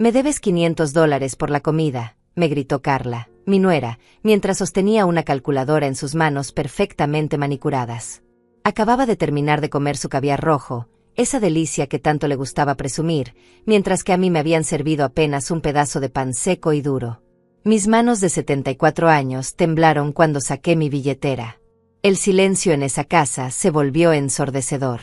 Me debes $500 por la comida, me gritó Carla, mi nuera, mientras sostenía una calculadora en sus manos perfectamente manicuradas. Acababa de terminar de comer su caviar rojo, esa delicia que tanto le gustaba presumir, mientras que a mí me habían servido apenas un pedazo de pan seco y duro. Mis manos de 74 años temblaron cuando saqué mi billetera. El silencio en esa casa se volvió ensordecedor.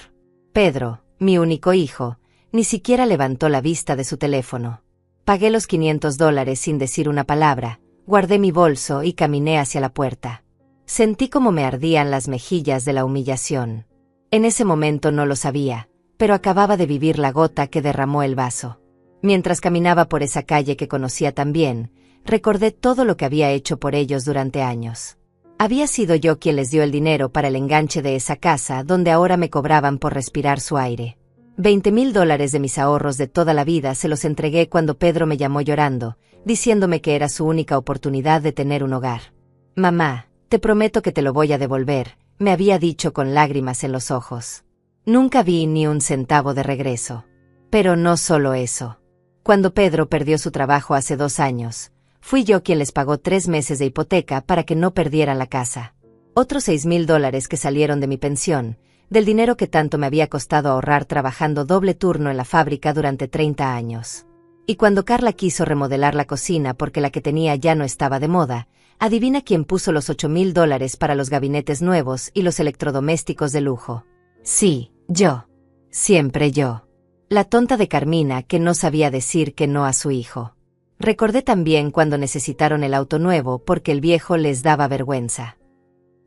Pedro, mi único hijo, ni siquiera levantó la vista de su teléfono. Pagué los $500 sin decir una palabra, guardé mi bolso y caminé hacia la puerta. Sentí como me ardían las mejillas de la humillación. En ese momento no lo sabía, pero acababa de vivir la gota que derramó el vaso. Mientras caminaba por esa calle que conocía tan bien, recordé todo lo que había hecho por ellos durante años. Había sido yo quien les dio el dinero para el enganche de esa casa donde ahora me cobraban por respirar su aire. $20,000 de mis ahorros de toda la vida se los entregué cuando Pedro me llamó llorando, diciéndome que era su única oportunidad de tener un hogar. Mamá, te prometo que te lo voy a devolver, me había dicho con lágrimas en los ojos. Nunca vi ni un centavo de regreso. Pero no solo eso. Cuando Pedro perdió su trabajo hace 2 años, fui yo quien les pagó 3 meses de hipoteca para que no perdieran la casa. Otros $6,000 que salieron de mi pensión, del dinero que tanto me había costado ahorrar trabajando doble turno en la fábrica durante 30 años. Y cuando Carla quiso remodelar la cocina porque la que tenía ya no estaba de moda, adivina quién puso los $8,000 para los gabinetes nuevos y los electrodomésticos de lujo. Sí, yo. Siempre yo. La tonta de Carmina que no sabía decir que no a su hijo. Recordé también cuando necesitaron el auto nuevo porque el viejo les daba vergüenza.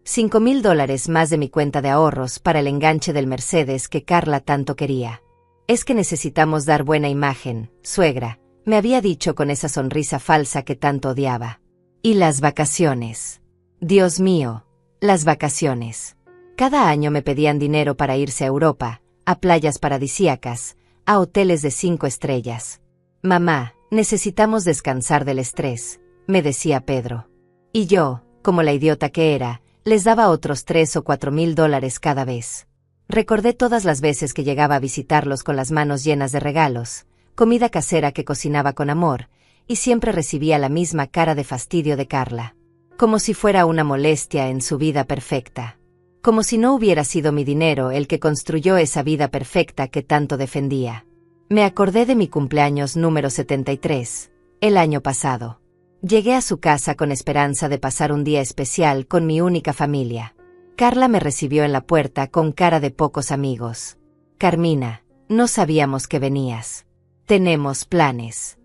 $5,000 más de mi cuenta de ahorros para el enganche del Mercedes que Carla tanto quería. Es que necesitamos dar buena imagen, suegra, me había dicho con esa sonrisa falsa que tanto odiaba. Y las vacaciones. Dios mío, las vacaciones. Cada año me pedían dinero para irse a Europa, a playas paradisíacas, a hoteles de 5 estrellas. Mamá, necesitamos descansar del estrés, me decía Pedro. Y yo, como la idiota que era, les daba otros $3,000 o $4,000 cada vez. Recordé todas las veces que llegaba a visitarlos con las manos llenas de regalos, comida casera que cocinaba con amor, y siempre recibía la misma cara de fastidio de Carla. Como si fuera una molestia en su vida perfecta. Como si no hubiera sido mi dinero el que construyó esa vida perfecta que tanto defendía. Me acordé de mi cumpleaños número 73, el año pasado. Llegué a su casa con esperanza de pasar un día especial con mi única familia. Carla me recibió en la puerta con cara de pocos amigos. Carmina, no sabíamos que venías. Tenemos planes.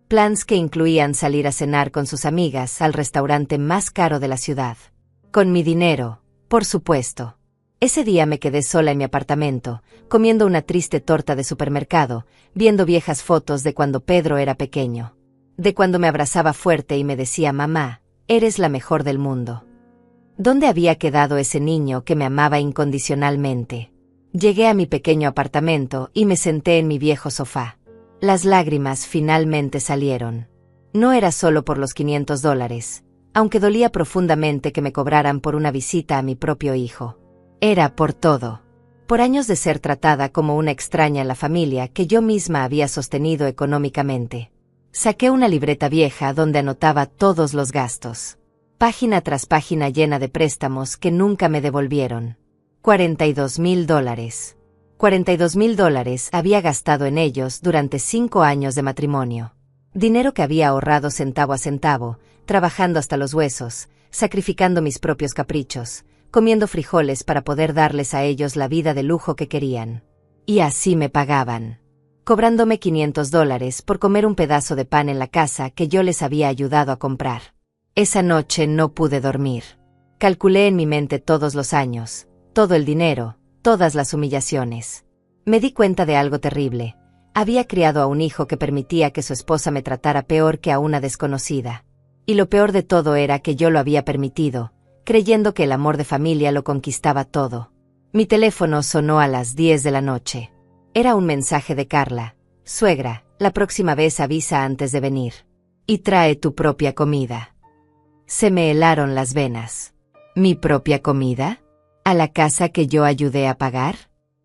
Plans que incluían salir a cenar con sus amigas al restaurante más caro de la ciudad. Con mi dinero, por supuesto. Ese día me quedé sola en mi apartamento, comiendo una triste torta de supermercado, viendo viejas fotos de cuando Pedro era pequeño. De cuando me abrazaba fuerte y me decía: mamá, eres la mejor del mundo. ¿Dónde había quedado ese niño que me amaba incondicionalmente? Llegué a mi pequeño apartamento y me senté en mi viejo sofá. Las lágrimas finalmente salieron. No era solo por los $500, aunque dolía profundamente que me cobraran por una visita a mi propio hijo. Era por todo. Por años de ser tratada como una extraña en la familia que yo misma había sostenido económicamente. Saqué una libreta vieja donde anotaba todos los gastos. Página tras página llena de préstamos que nunca me devolvieron. $42,000. $42,000 había gastado en ellos durante 5 años de matrimonio. Dinero que había ahorrado centavo a centavo, trabajando hasta los huesos, sacrificando mis propios caprichos, comiendo frijoles para poder darles a ellos la vida de lujo que querían. Y así me pagaban. Cobrándome $500 por comer un pedazo de pan en la casa que yo les había ayudado a comprar. Esa noche no pude dormir. Calculé en mi mente todos los años, todo el dinero, todas las humillaciones. Me di cuenta de algo terrible. Había criado a un hijo que permitía que su esposa me tratara peor que a una desconocida. Y lo peor de todo era que yo lo había permitido, creyendo que el amor de familia lo conquistaba todo. Mi teléfono sonó a las 10 de la noche. Era un mensaje de Carla. Suegra, la próxima vez avisa antes de venir. Y trae tu propia comida. Se me helaron las venas. ¿Mi propia comida? ¿A la casa que yo ayudé a pagar?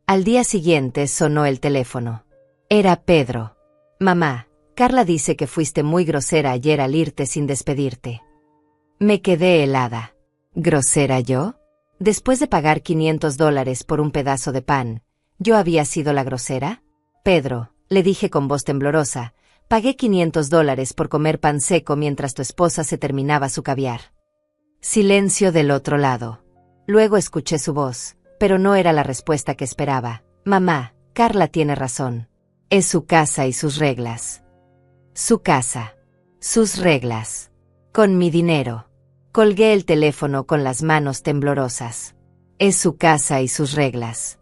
Al día siguiente sonó el teléfono. Era Pedro. Mamá, Carla dice que fuiste muy grosera ayer al irte sin despedirte. Me quedé helada. ¿Grosera yo? Después de pagar $500 por un pedazo de pan, ¿yo había sido la grosera? Pedro, le dije con voz temblorosa, pagué $500 por comer pan seco mientras tu esposa se terminaba su caviar. Silencio del otro lado. Luego escuché su voz, pero no era la respuesta que esperaba. Mamá, Carla tiene razón. Es su casa y sus reglas. Su casa. Sus reglas. Con mi dinero. Colgué el teléfono con las manos temblorosas. Es su casa y sus reglas.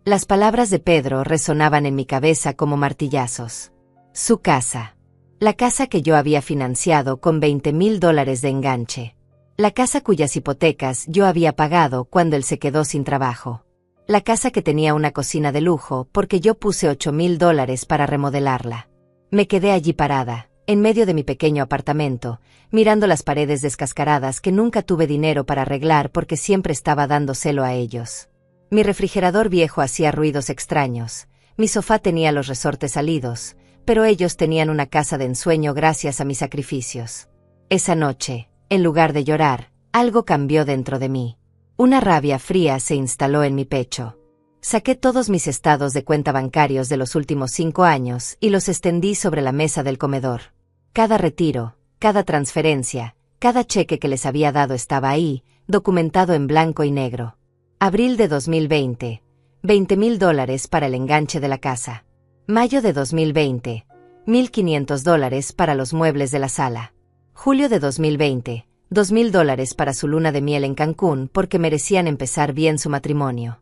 Las palabras de Pedro resonaban en mi cabeza como martillazos. Su casa. La casa que yo había financiado con $20,000 de enganche. La casa cuyas hipotecas yo había pagado cuando él se quedó sin trabajo. La casa que tenía una cocina de lujo porque yo puse $8,000 para remodelarla. Me quedé allí parada, en medio de mi pequeño apartamento, mirando las paredes descascaradas que nunca tuve dinero para arreglar porque siempre estaba dando celo a ellos. Mi refrigerador viejo hacía ruidos extraños, mi sofá tenía los resortes salidos, pero ellos tenían una casa de ensueño gracias a mis sacrificios. Esa noche, en lugar de llorar, algo cambió dentro de mí. Una rabia fría se instaló en mi pecho. Saqué todos mis estados de cuenta bancarios de los últimos 5 años y los extendí sobre la mesa del comedor. Cada retiro, cada transferencia, cada cheque que les había dado estaba ahí, documentado en blanco y negro. Abril de 2020, $20,000 para el enganche de la casa. Mayo de 2020, $1,500 para los muebles de la sala. Julio de 2020, $2,000 para su luna de miel en Cancún porque merecían empezar bien su matrimonio.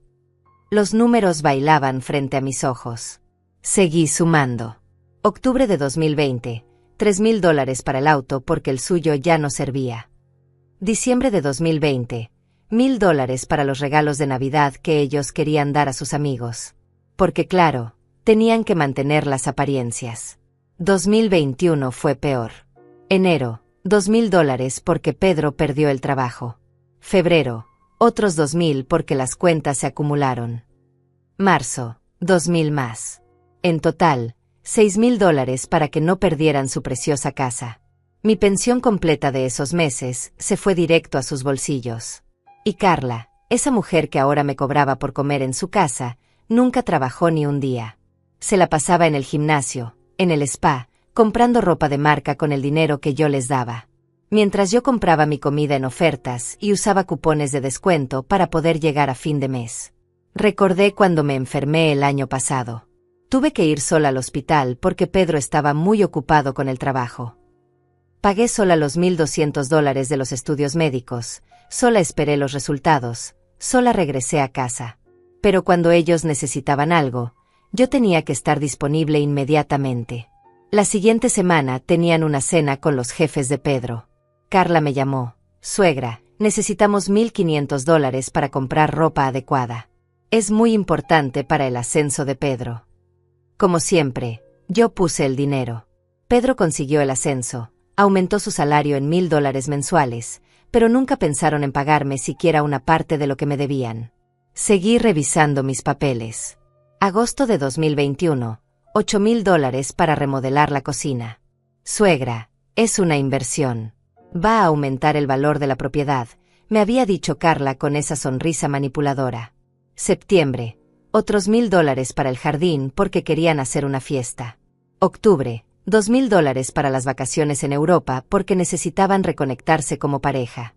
Los números bailaban frente a mis ojos. Seguí sumando. Octubre de 2020, $3,000 para el auto porque el suyo ya no servía. Diciembre de 2020, $1,000 para los regalos de Navidad que ellos querían dar a sus amigos. Porque claro, tenían que mantener las apariencias. 2021 fue peor. Enero, $2,000 porque Pedro perdió el trabajo. Febrero, otros 2,000 porque las cuentas se acumularon. Marzo, 2,000 más. En total, $6,000 para que no perdieran su preciosa casa. Mi pensión completa de esos meses se fue directo a sus bolsillos. Y Carla, esa mujer que ahora me cobraba por comer en su casa, nunca trabajó ni un día. Se la pasaba en el gimnasio, en el spa, comprando ropa de marca con el dinero que yo les daba. Mientras yo compraba mi comida en ofertas y usaba cupones de descuento para poder llegar a fin de mes. Recordé cuando me enfermé el año pasado. Tuve que ir sola al hospital porque Pedro estaba muy ocupado con el trabajo. Pagué sola los $1,200 de los estudios médicos, sola esperé los resultados, sola regresé a casa. Pero cuando ellos necesitaban algo, yo tenía que estar disponible inmediatamente. La siguiente semana tenían una cena con los jefes de Pedro. Carla me llamó. Suegra, necesitamos $1,500 para comprar ropa adecuada. Es muy importante para el ascenso de Pedro. Como siempre, yo puse el dinero. Pedro consiguió el ascenso, aumentó su salario en $1,000 mensuales, pero nunca pensaron en pagarme siquiera una parte de lo que me debían. Seguí revisando mis papeles. Agosto de 2021, $8,000 para remodelar la cocina. Suegra, es una inversión. Va a aumentar el valor de la propiedad, me había dicho Carla con esa sonrisa manipuladora. Septiembre, otros $1,000 para el jardín porque querían hacer una fiesta. Octubre, $2,000 para las vacaciones en Europa porque necesitaban reconectarse como pareja.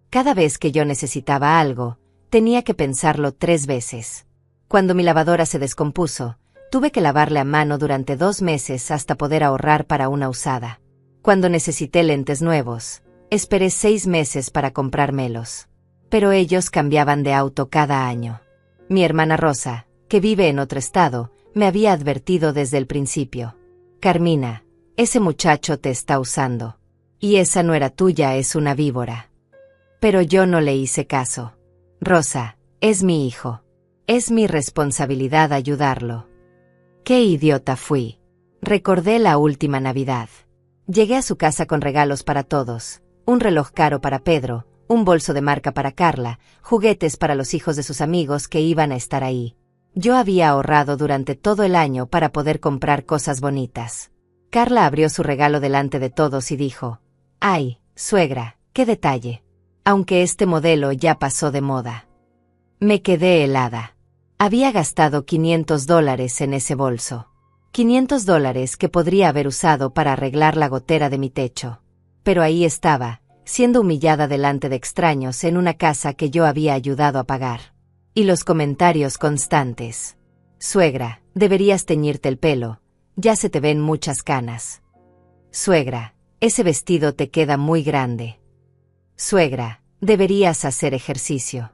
Cada vez que yo necesitaba algo, tenía que pensarlo 3 veces. Cuando mi lavadora se descompuso, tuve que lavarle a mano durante 2 meses hasta poder ahorrar para una usada. Cuando necesité lentes nuevos, esperé 6 meses para comprármelos. Pero ellos cambiaban de auto cada año. Mi hermana Rosa, que vive en otro estado, me había advertido desde el principio. Carmina, ese muchacho te está usando. Y esa no era tuya, es una víbora. Pero yo no le hice caso. Rosa, es mi hijo. Es mi responsabilidad ayudarlo. ¡Qué idiota fui! Recordé la última Navidad. Llegué a su casa con regalos para todos, un reloj caro para Pedro, un bolso de marca para Carla, juguetes para los hijos de sus amigos que iban a estar ahí. Yo había ahorrado durante todo el año para poder comprar cosas bonitas. Carla abrió su regalo delante de todos y dijo: «Ay, suegra, qué detalle. Aunque este modelo ya pasó de moda». Me quedé helada. Había gastado $500 en ese bolso. $500 que podría haber usado para arreglar la gotera de mi techo. Pero ahí estaba, siendo humillada delante de extraños en una casa que yo había ayudado a pagar. Y los comentarios constantes. «Suegra, deberías teñirte el pelo. Ya se te ven muchas canas». «Suegra, ese vestido te queda muy grande». «Suegra, deberías hacer ejercicio».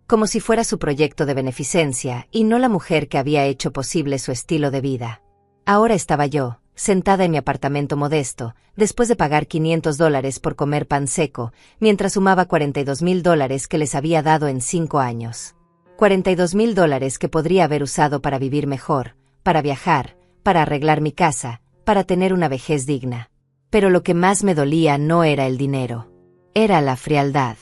Como si fuera su proyecto de beneficencia y no la mujer que había hecho posible su estilo de vida. Ahora estaba yo, sentada en mi apartamento modesto, después de pagar $500 por comer pan seco, mientras sumaba $42,000 que les había dado en 5 años. $42,000 que podría haber usado para vivir mejor, para viajar, para arreglar mi casa, para tener una vejez digna. Pero lo que más me dolía no era el dinero. Era la frialdad.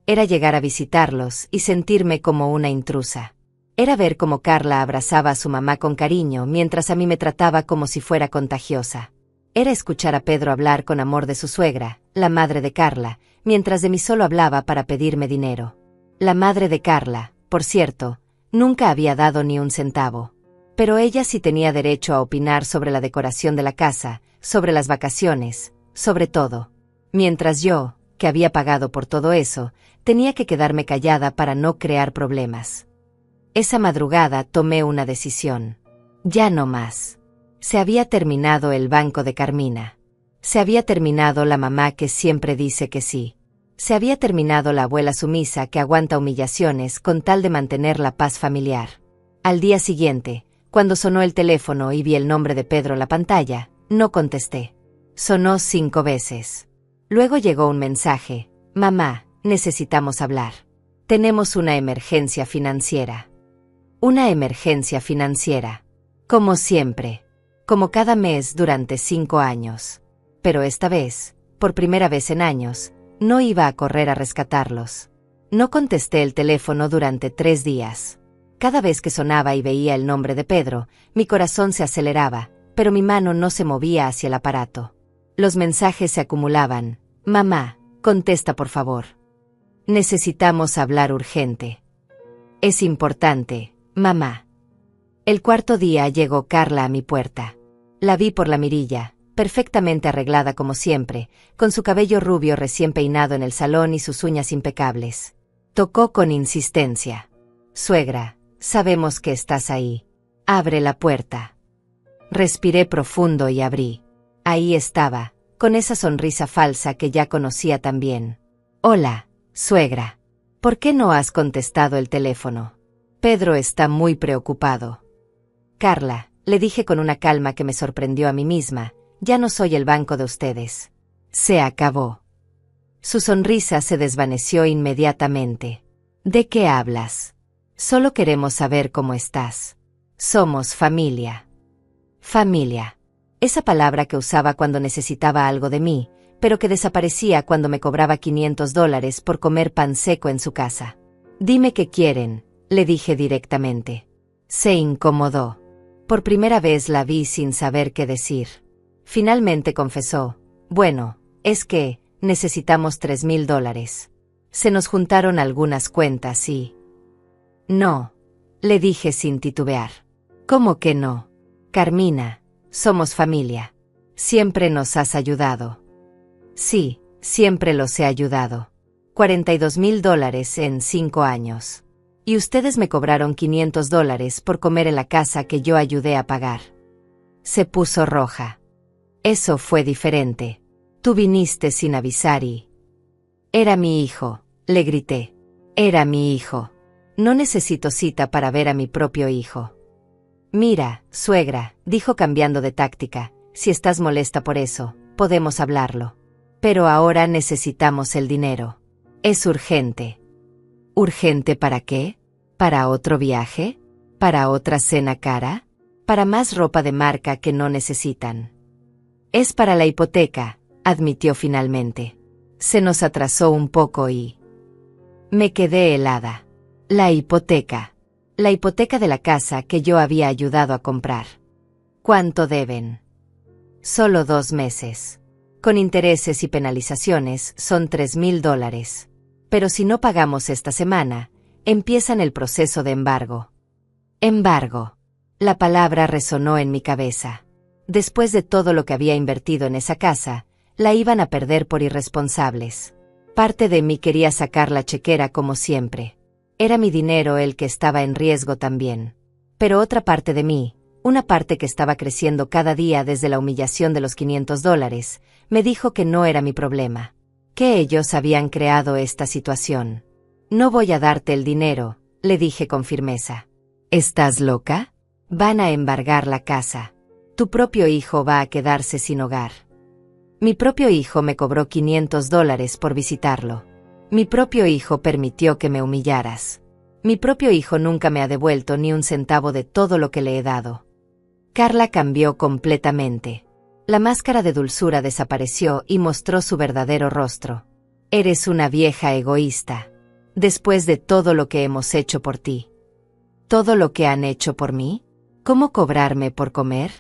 Era llegar a visitarlos y sentirme como una intrusa. Era ver cómo Carla abrazaba a su mamá con cariño mientras a mí me trataba como si fuera contagiosa. Era escuchar a Pedro hablar con amor de su suegra, la madre de Carla, mientras de mí solo hablaba para pedirme dinero. La madre de Carla, por cierto, nunca había dado ni un centavo. Pero ella sí tenía derecho a opinar sobre la decoración de la casa, sobre las vacaciones, sobre todo. Mientras yo, que había pagado por todo eso, tenía que quedarme callada para no crear problemas. Esa madrugada tomé una decisión. Ya no más. Se había terminado el banco de Carmina. Se había terminado la mamá que siempre dice que sí. Se había terminado la abuela sumisa que aguanta humillaciones con tal de mantener la paz familiar. Al día siguiente, cuando sonó el teléfono y vi el nombre de Pedro en la pantalla, no contesté. Sonó 5 veces. Luego llegó un mensaje: «Mamá, necesitamos hablar. Tenemos una emergencia financiera». Una emergencia financiera. Como siempre. Como cada mes durante 5 años. Pero esta vez, por primera vez en años, no iba a correr a rescatarlos. No contesté el teléfono durante 3 días. Cada vez que sonaba y veía el nombre de Pedro, mi corazón se aceleraba, pero mi mano no se movía hacia el aparato. Los mensajes se acumulaban. «Mamá, contesta por favor. Necesitamos hablar urgente. Es importante, mamá». El 4.º día llegó Carla a mi puerta. La vi por la mirilla, perfectamente arreglada como siempre, con su cabello rubio recién peinado en el salón y sus uñas impecables. Tocó con insistencia. «Suegra, sabemos que estás ahí. Abre la puerta». Respiré profundo y abrí. Ahí estaba, con esa sonrisa falsa que ya conocía tan bien. «Hola, suegra. ¿Por qué no has contestado el teléfono? Pedro está muy preocupado». «Carla», le dije con una calma que me sorprendió a mí misma, «ya no soy el banco de ustedes. Se acabó». Su sonrisa se desvaneció inmediatamente. «¿De qué hablas? Solo queremos saber cómo estás. Somos familia». Familia. Esa palabra que usaba cuando necesitaba algo de mí, pero que desaparecía cuando me cobraba $500 por comer pan seco en su casa. «Dime qué quieren», le dije directamente. Se incomodó. Por primera vez la vi sin saber qué decir. Finalmente confesó: «Bueno, es que necesitamos $3,000. Se nos juntaron algunas cuentas y...». «No», le dije sin titubear. «¿Cómo que no? Carmina, somos familia. Siempre nos has ayudado». «Sí, siempre los he ayudado. $42,000 en 5 años. Y ustedes me cobraron $500 por comer en la casa que yo ayudé a pagar». Se puso roja. «Eso fue diferente. Tú viniste sin avisar y...». «Era mi hijo», le grité. «Era mi hijo. No necesito cita para ver a mi propio hijo». «Mira, suegra», dijo cambiando de táctica, «si estás molesta por eso, podemos hablarlo. Pero ahora necesitamos el dinero. Es urgente». «¿Urgente para qué? ¿Para otro viaje? ¿Para otra cena cara? ¿Para más ropa de marca que no necesitan?» «Es para la hipoteca», admitió finalmente. Se nos atrasó un poco y... Me quedé helada. La hipoteca. La hipoteca de la casa que yo había ayudado a comprar. ¿Cuánto deben? Solo 2 meses. Con intereses y penalizaciones son $3,000. Pero si no pagamos esta semana, empiezan el proceso de embargo. Embargo. La palabra resonó en mi cabeza. Después de todo lo que había invertido en esa casa, la iban a perder por irresponsables. Parte de mí quería sacar la chequera como siempre. Era mi dinero el que estaba en riesgo también. Pero otra parte de mí, una parte que estaba creciendo cada día desde la humillación de los $500, me dijo que no era mi problema. Que ellos habían creado esta situación. No voy a darte el dinero, le dije con firmeza. ¿Estás loca? Van a embargar la casa. Tu propio hijo va a quedarse sin hogar. Mi propio hijo me cobró $500 por visitarlo. Mi propio hijo permitió que me humillaras. Mi propio hijo nunca me ha devuelto ni un centavo de todo lo que le he dado. Carla cambió completamente. La máscara de dulzura desapareció y mostró su verdadero rostro. Eres una vieja egoísta. Después de todo lo que hemos hecho por ti. ¿Todo lo que han hecho por mí? ¿Cómo cobrarme por comer?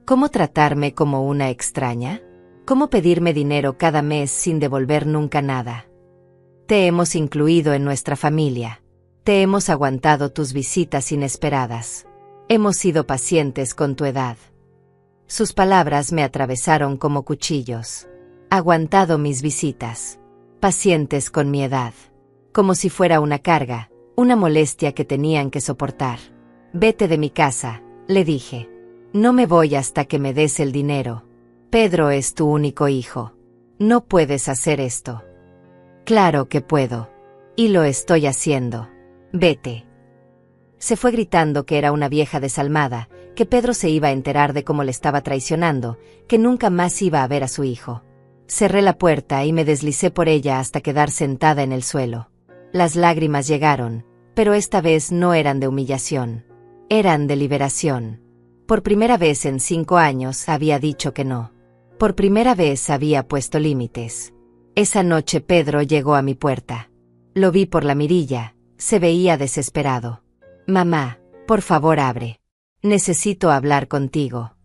¿Cómo tratarme como una extraña? ¿Cómo pedirme dinero cada mes sin devolver nunca nada? Te hemos incluido en nuestra familia. Te hemos aguantado tus visitas inesperadas. Hemos sido pacientes con tu edad. Sus palabras me atravesaron como cuchillos. Aguantado mis visitas. Pacientes con mi edad. Como si fuera una carga, una molestia que tenían que soportar. Vete de mi casa, le dije. No me voy hasta que me des el dinero. Pedro es tu único hijo. No puedes hacer esto. Claro que puedo. Y lo estoy haciendo. Vete. Se fue gritando que era una vieja desalmada, que Pedro se iba a enterar de cómo le estaba traicionando, que nunca más iba a ver a su hijo. Cerré la puerta y me deslicé por ella hasta quedar sentada en el suelo. Las lágrimas llegaron, pero esta vez no eran de humillación. Eran de liberación. Por primera vez en 5 años había dicho que no. Por primera vez había puesto límites. Esa noche Pedro llegó a mi puerta. Lo vi por la mirilla, se veía desesperado. Mamá, por favor abre. Necesito hablar contigo.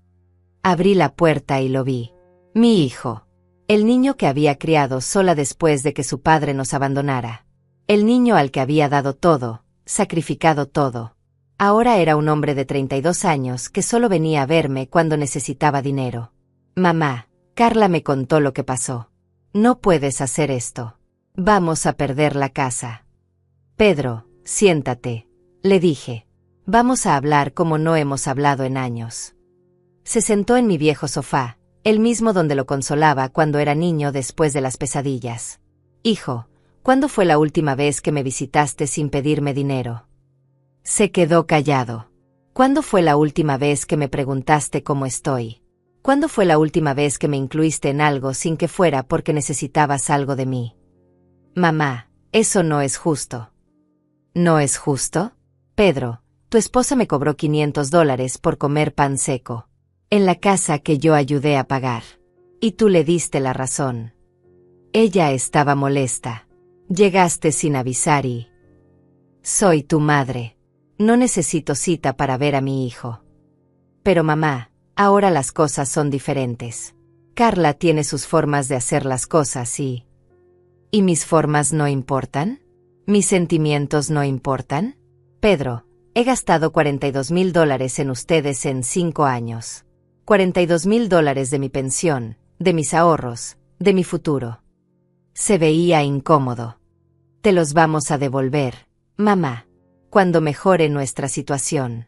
Abrí la puerta y lo vi. Mi hijo. El niño que había criado sola después de que su padre nos abandonara. El niño al que había dado todo, sacrificado todo. Ahora era un hombre de 32 años que solo venía a verme cuando necesitaba dinero. Mamá, Carla me contó lo que pasó. No puedes hacer esto. Vamos a perder la casa. Pedro, siéntate, le dije. Vamos a hablar como no hemos hablado en años. Se sentó en mi viejo sofá, el mismo donde lo consolaba cuando era niño después de las pesadillas. Hijo, ¿cuándo fue la última vez que me visitaste sin pedirme dinero? Se quedó callado. ¿Cuándo fue la última vez que me preguntaste cómo estoy? ¿Cuándo fue la última vez que me incluiste en algo sin que fuera porque necesitabas algo de mí? Mamá, eso no es justo. ¿No es justo? Pedro, tu esposa me cobró $500 por comer pan seco. En la casa que yo ayudé a pagar. Y tú le diste la razón. Ella estaba molesta. Llegaste sin avisar y... Soy tu madre. No necesito cita para ver a mi hijo. Pero mamá, ahora las cosas son diferentes. Carla tiene sus formas de hacer las cosas y... ¿Y mis formas no importan? ¿Mis sentimientos no importan? Pedro, he gastado $42,000 en ustedes en 5 años. $42,000 de mi pensión, de mis ahorros, de mi futuro. Se veía incómodo. Te los vamos a devolver, mamá, cuando mejore nuestra situación.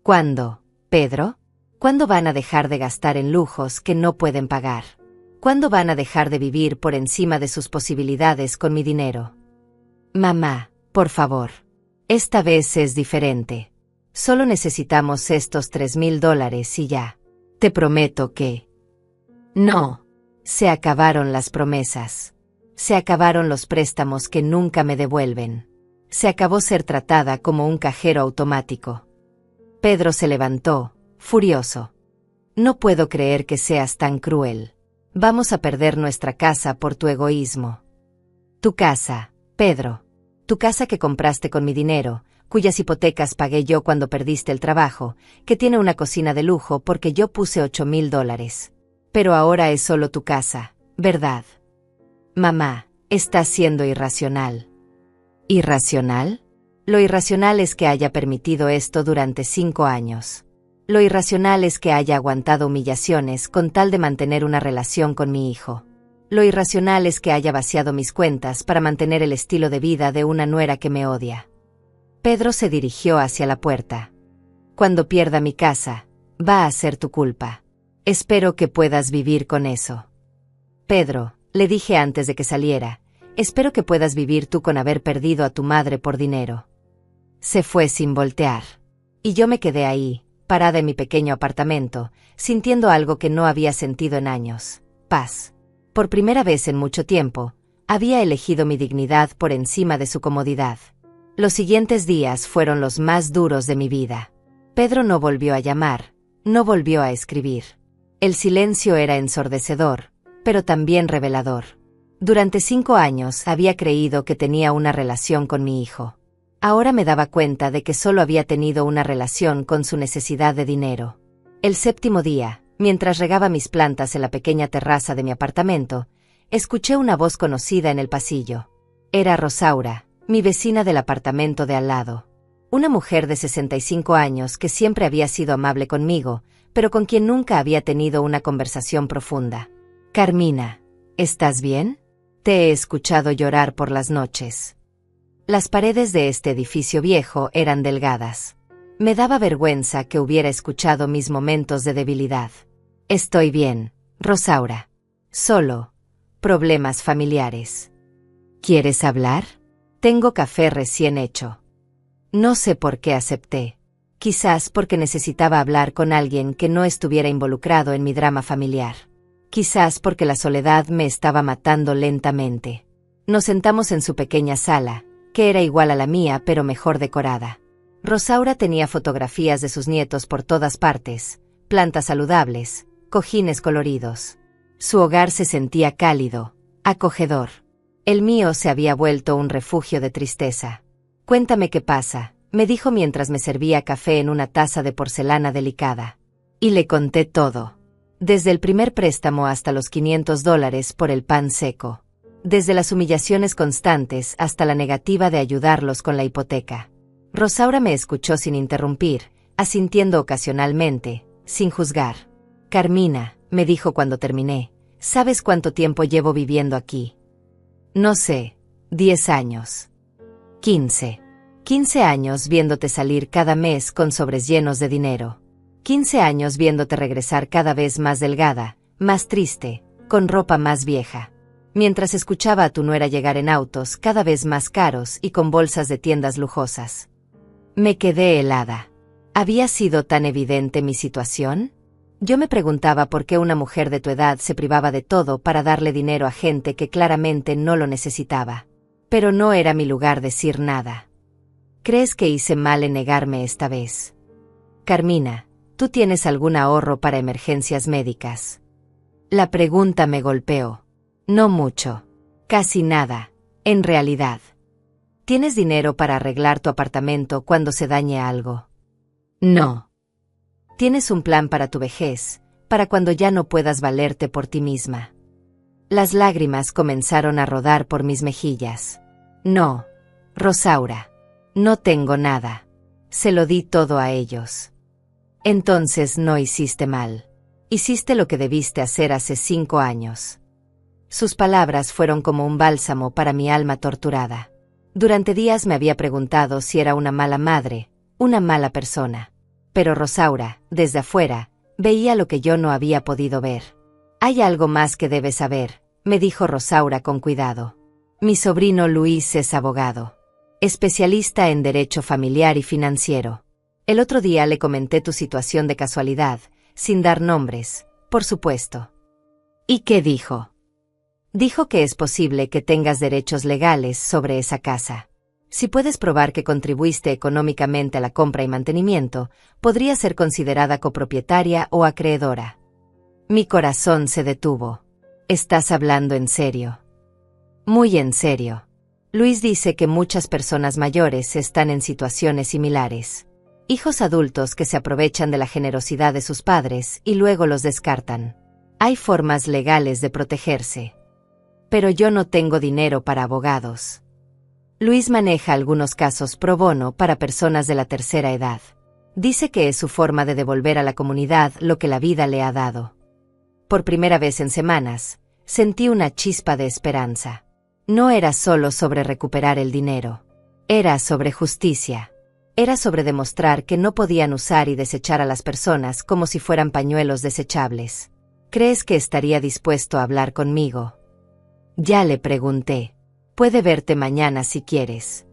¿Cuándo, Pedro? ¿Cuándo van a dejar de gastar en lujos que no pueden pagar? ¿Cuándo van a dejar de vivir por encima de sus posibilidades con mi dinero? Mamá, por favor. Esta vez es diferente. Solo necesitamos estos $3,000 y ya. Te prometo que... No. Se acabaron las promesas. Se acabaron los préstamos que nunca me devuelven. Se acabó ser tratada como un cajero automático. Pedro se levantó, furioso. No puedo creer que seas tan cruel. Vamos a perder nuestra casa por tu egoísmo. Tu casa, Pedro. Tu casa que compraste con mi dinero, cuyas hipotecas pagué yo cuando perdiste el trabajo, que tiene una cocina de lujo porque yo puse $8,000. Pero ahora es solo tu casa, ¿verdad? Mamá, estás siendo irracional. ¿Irracional? Lo irracional es que haya permitido esto durante 5 años. Lo irracional es que haya aguantado humillaciones con tal de mantener una relación con mi hijo. Lo irracional es que haya vaciado mis cuentas para mantener el estilo de vida de una nuera que me odia. Pedro se dirigió hacia la puerta. Cuando pierda mi casa, va a ser tu culpa. Espero que puedas vivir con eso. Pedro, le dije antes de que saliera, espero que puedas vivir tú con haber perdido a tu madre por dinero. Se fue sin voltear. Y yo me quedé ahí, parada en mi pequeño apartamento, sintiendo algo que no había sentido en años: paz. Por primera vez en mucho tiempo, había elegido mi dignidad por encima de su comodidad. Los siguientes días fueron los más duros de mi vida. Pedro no volvió a llamar, no volvió a escribir. El silencio era ensordecedor, pero también revelador. Durante 5 años había creído que tenía una relación con mi hijo. Ahora me daba cuenta de que solo había tenido una relación con su necesidad de dinero. El 7º día, mientras regaba mis plantas en la pequeña terraza de mi apartamento, escuché una voz conocida en el pasillo. Era Rosaura, mi vecina del apartamento de al lado. Una mujer de 65 años que siempre había sido amable conmigo, pero con quien nunca había tenido una conversación profunda. Carmina, ¿estás bien? Te he escuchado llorar por las noches. Las paredes de este edificio viejo eran delgadas. Me daba vergüenza que hubiera escuchado mis momentos de debilidad. Estoy bien, Rosaura. Solo problemas familiares. ¿Quieres hablar? Tengo café recién hecho. No sé por qué acepté. Quizás porque necesitaba hablar con alguien que no estuviera involucrado en mi drama familiar. Quizás porque la soledad me estaba matando lentamente. Nos sentamos en su pequeña sala, que era igual a la mía pero mejor decorada. Rosaura tenía fotografías de sus nietos por todas partes, plantas saludables, cojines coloridos. Su hogar se sentía cálido, acogedor. El mío se había vuelto un refugio de tristeza. Cuéntame qué pasa, me dijo mientras me servía café en una taza de porcelana delicada. Y le conté todo. Desde el primer préstamo hasta los $500 por el pan seco. Desde las humillaciones constantes hasta la negativa de ayudarlos con la hipoteca. Rosaura me escuchó sin interrumpir, asintiendo ocasionalmente, sin juzgar. Carmina, me dijo cuando terminé, ¿sabes cuánto tiempo llevo viviendo aquí? No sé, 10 años. 15. 15 años viéndote salir cada mes con sobres llenos de dinero. 15 años viéndote regresar cada vez más delgada, más triste, con ropa más vieja. Mientras escuchaba a tu nuera llegar en autos cada vez más caros y con bolsas de tiendas lujosas. Me quedé helada. ¿Había sido tan evidente mi situación? Yo me preguntaba por qué una mujer de tu edad se privaba de todo para darle dinero a gente que claramente no lo necesitaba. Pero no era mi lugar decir nada. ¿Crees que hice mal en negarme esta vez? Carmina, ¿tú tienes algún ahorro para emergencias médicas? La pregunta me golpeó. No mucho. Casi nada, en realidad. ¿Tienes dinero para arreglar tu apartamento cuando se dañe algo? No. ¿Tienes un plan para tu vejez, para cuando ya no puedas valerte por ti misma? Las lágrimas comenzaron a rodar por mis mejillas. No, Rosaura. No tengo nada. Se lo di todo a ellos. Entonces no hiciste mal. Hiciste lo que debiste hacer hace 5 años. Sus palabras fueron como un bálsamo para mi alma torturada. Durante días me había preguntado si era una mala madre, una mala persona. Pero Rosaura, desde afuera, veía lo que yo no había podido ver. Hay algo más que debes saber, me dijo Rosaura con cuidado. Mi sobrino Luis es abogado. Especialista en derecho familiar y financiero. El otro día le comenté tu situación de casualidad, sin dar nombres, por supuesto. ¿Y qué dijo? Dijo que es posible que tengas derechos legales sobre esa casa. Si puedes probar que contribuiste económicamente a la compra y mantenimiento, podría ser considerada copropietaria o acreedora. Mi corazón se detuvo. ¿Estás hablando en serio? Muy en serio. Luis dice que muchas personas mayores están en situaciones similares. Hijos adultos que se aprovechan de la generosidad de sus padres y luego los descartan. Hay formas legales de protegerse. Pero yo no tengo dinero para abogados. Luis maneja algunos casos pro bono para personas de la tercera edad. Dice que es su forma de devolver a la comunidad lo que la vida le ha dado. Por primera vez en semanas, sentí una chispa de esperanza. No era solo sobre recuperar el dinero. Era sobre justicia. Era sobre demostrar que no podían usar y desechar a las personas como si fueran pañuelos desechables. ¿Crees que estaría dispuesto a hablar conmigo? Ya le pregunté. Puede verte mañana si quieres.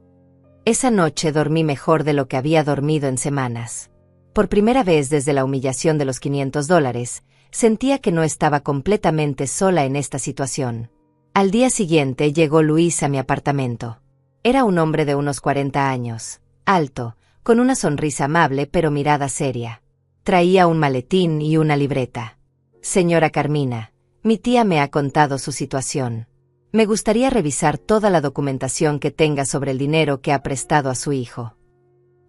Esa noche dormí mejor de lo que había dormido en semanas. Por primera vez desde la humillación de los $500, sentía que no estaba completamente sola en esta situación. Al día siguiente llegó Luis a mi apartamento. Era un hombre de unos 40 años, alto, con una sonrisa amable pero mirada seria. Traía un maletín y una libreta. Señora Carmina, mi tía me ha contado su situación. Me gustaría revisar toda la documentación que tenga sobre el dinero que ha prestado a su hijo.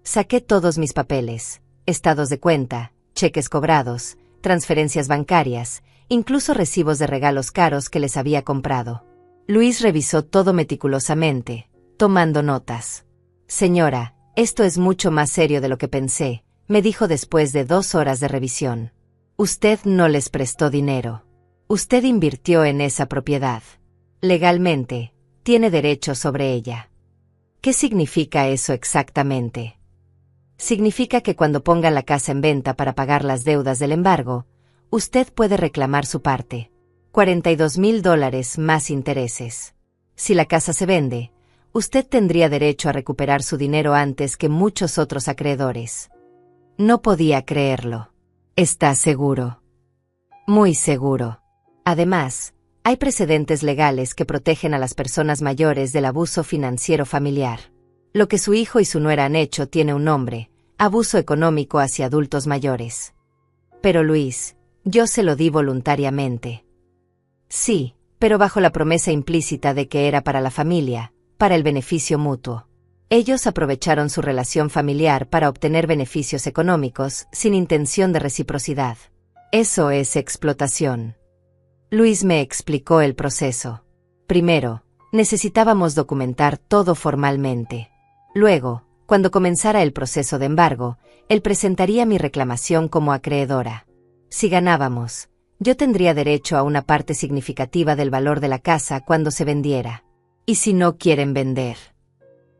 Saqué todos mis papeles, estados de cuenta, cheques cobrados, transferencias bancarias, incluso recibos de regalos caros que les había comprado. Luis revisó todo meticulosamente, tomando notas. Señora, esto es mucho más serio de lo que pensé, me dijo después de 2 horas de revisión. Usted no les prestó dinero. Usted invirtió en esa propiedad. Legalmente, tiene derecho sobre ella. ¿Qué significa eso exactamente? Significa que cuando pongan la casa en venta para pagar las deudas del embargo, usted puede reclamar su parte. $42,000 más intereses. Si la casa se vende, usted tendría derecho a recuperar su dinero antes que muchos otros acreedores. No podía creerlo. ¿Está seguro? Muy seguro. Además, hay precedentes legales que protegen a las personas mayores del abuso financiero familiar. Lo que su hijo y su nuera han hecho tiene un nombre: abuso económico hacia adultos mayores. Pero Luis, yo se lo di voluntariamente. Sí, pero bajo la promesa implícita de que era para la familia, para el beneficio mutuo. Ellos aprovecharon su relación familiar para obtener beneficios económicos sin intención de reciprocidad. Eso es explotación. Luis me explicó el proceso. Primero, necesitábamos documentar todo formalmente. Luego, cuando comenzara el proceso de embargo, él presentaría mi reclamación como acreedora. Si ganábamos, yo tendría derecho a una parte significativa del valor de la casa cuando se vendiera. ¿Y si no quieren vender?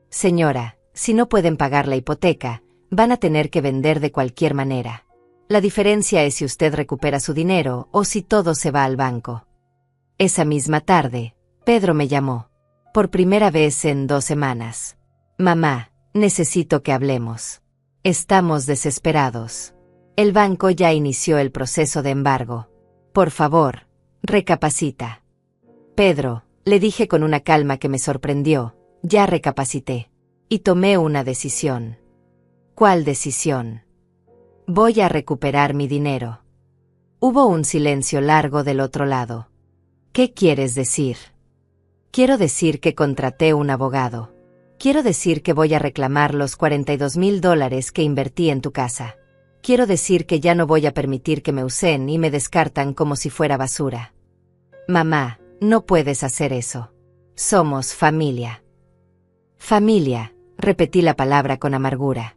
Señora, si no pueden pagar la hipoteca, van a tener que vender de cualquier manera. La diferencia es si usted recupera su dinero o si todo se va al banco. Esa misma tarde, Pedro me llamó. Por primera vez en 2 semanas. Mamá, necesito que hablemos. Estamos desesperados. El banco ya inició el proceso de embargo. Por favor, recapacita. Pedro, le dije con una calma que me sorprendió, ya recapacité. Y tomé una decisión. ¿Cuál decisión? Voy a recuperar mi dinero. Hubo un silencio largo del otro lado. ¿Qué quieres decir? Quiero decir que contraté un abogado. Quiero decir que voy a reclamar los $42,000 que invertí en tu casa. Quiero decir que ya no voy a permitir que me usen y me descartan como si fuera basura. Mamá, no puedes hacer eso. Somos familia. Familia, repetí la palabra con amargura.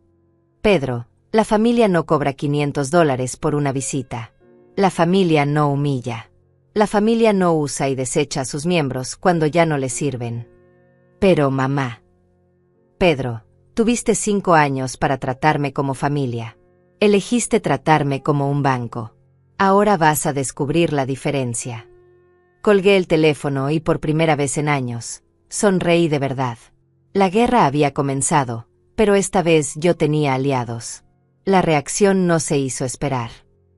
Pedro, la familia no cobra $500 por una visita. La familia no humilla. La familia no usa y desecha a sus miembros cuando ya no les sirven. Pero mamá. Pedro, tuviste 5 años para tratarme como familia. Elegiste tratarme como un banco. Ahora vas a descubrir la diferencia. Colgué el teléfono y por primera vez en años, sonreí de verdad. La guerra había comenzado, pero esta vez yo tenía aliados. La reacción no se hizo esperar.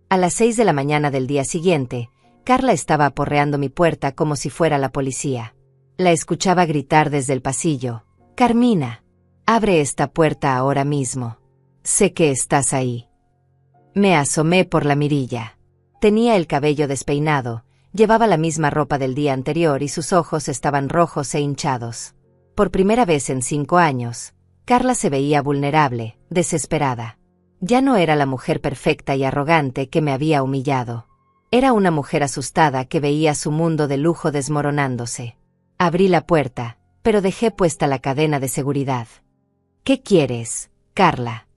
A las 6 de la mañana del día siguiente, Carla estaba aporreando mi puerta como si fuera la policía. La escuchaba gritar desde el pasillo: Carmina, abre esta puerta ahora mismo. Sé que estás ahí. Me asomé por la mirilla. Tenía el cabello despeinado, llevaba la misma ropa del día anterior y sus ojos estaban rojos e hinchados. Por primera vez en 5 años, Carla se veía vulnerable, desesperada. Ya no era la mujer perfecta y arrogante que me había humillado. Era una mujer asustada que veía su mundo de lujo desmoronándose. Abrí la puerta, pero dejé puesta la cadena de seguridad. ¿Qué quieres, Carla?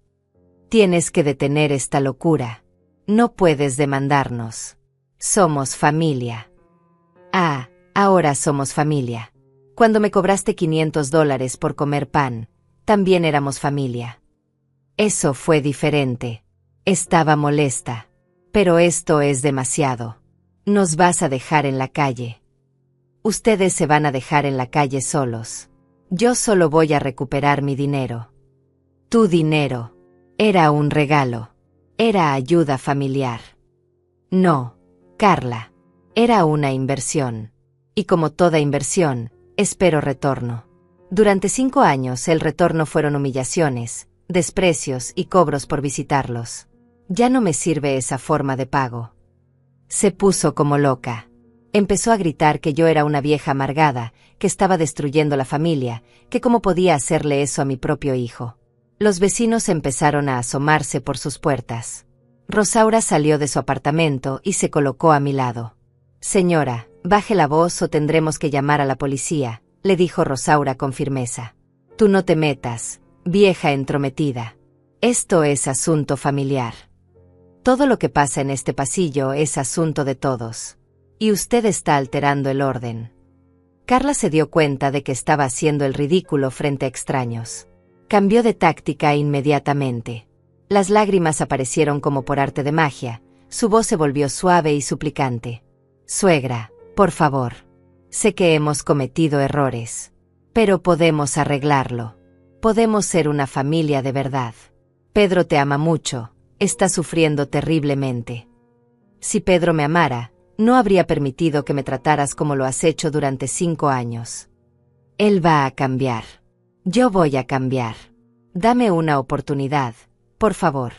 Tienes que detener esta locura. No puedes demandarnos. Somos familia. Ah, ahora somos familia. Cuando me cobraste $500 por comer pan, también éramos familia. Eso fue diferente. Estaba molesta. Pero esto es demasiado. Nos vas a dejar en la calle. Ustedes se van a dejar en la calle solos. Yo solo voy a recuperar mi dinero. Tu dinero. Era un regalo. Era ayuda familiar. No, Carla. Era una inversión. Y como toda inversión, espero retorno. Durante 5 años el retorno fueron humillaciones, desprecios y cobros por visitarlos. Ya no me sirve esa forma de pago. Se puso como loca. Empezó a gritar que yo era una vieja amargada, que estaba destruyendo la familia, que cómo podía hacerle eso a mi propio hijo. Los vecinos empezaron a asomarse por sus puertas. Rosaura salió de su apartamento y se colocó a mi lado. Señora, baje la voz o tendremos que llamar a la policía, le dijo Rosaura con firmeza. Tú no te metas, vieja entrometida. Esto es asunto familiar. Todo lo que pasa en este pasillo es asunto de todos. Y usted está alterando el orden. Carla se dio cuenta de que estaba haciendo el ridículo frente a extraños. Cambió de táctica inmediatamente. Las lágrimas aparecieron como por arte de magia, su voz se volvió suave y suplicante. Suegra, por favor. Sé que hemos cometido errores. Pero podemos arreglarlo. Podemos ser una familia de verdad. Pedro te ama mucho. Está sufriendo terriblemente. Si Pedro me amara, no habría permitido que me trataras como lo has hecho durante 5 años. Él va a cambiar. Yo voy a cambiar. Dame una oportunidad, por favor.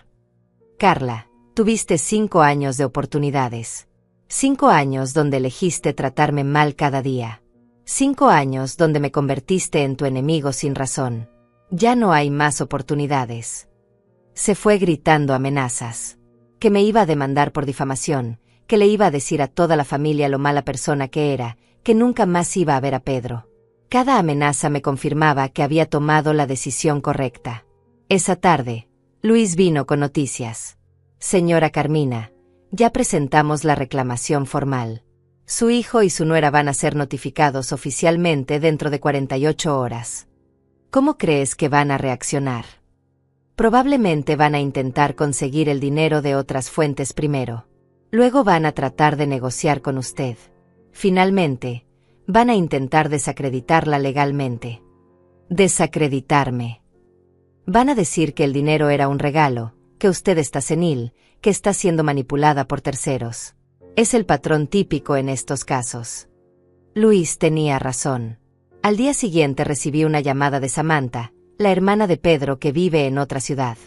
Carla, tuviste 5 años de oportunidades. 5 años donde elegiste tratarme mal cada día. 5 años donde me convertiste en tu enemigo sin razón. Ya no hay más oportunidades. Se fue gritando amenazas. Que me iba a demandar por difamación, que le iba a decir a toda la familia lo mala persona que era, que nunca más iba a ver a Pedro. Cada amenaza me confirmaba que había tomado la decisión correcta. Esa tarde, Luis vino con noticias. Señora Carmina, ya presentamos la reclamación formal. Su hijo y su nuera van a ser notificados oficialmente dentro de 48 horas. ¿Cómo crees que van a reaccionar? Probablemente van a intentar conseguir el dinero de otras fuentes primero. Luego van a tratar de negociar con usted. Finalmente, van a intentar desacreditarla legalmente. Desacreditarme. Van a decir que el dinero era un regalo, que usted está senil, que está siendo manipulada por terceros. Es el patrón típico en estos casos. Luis tenía razón. Al día siguiente recibí una llamada de Samantha, la hermana de Pedro que vive en otra ciudad.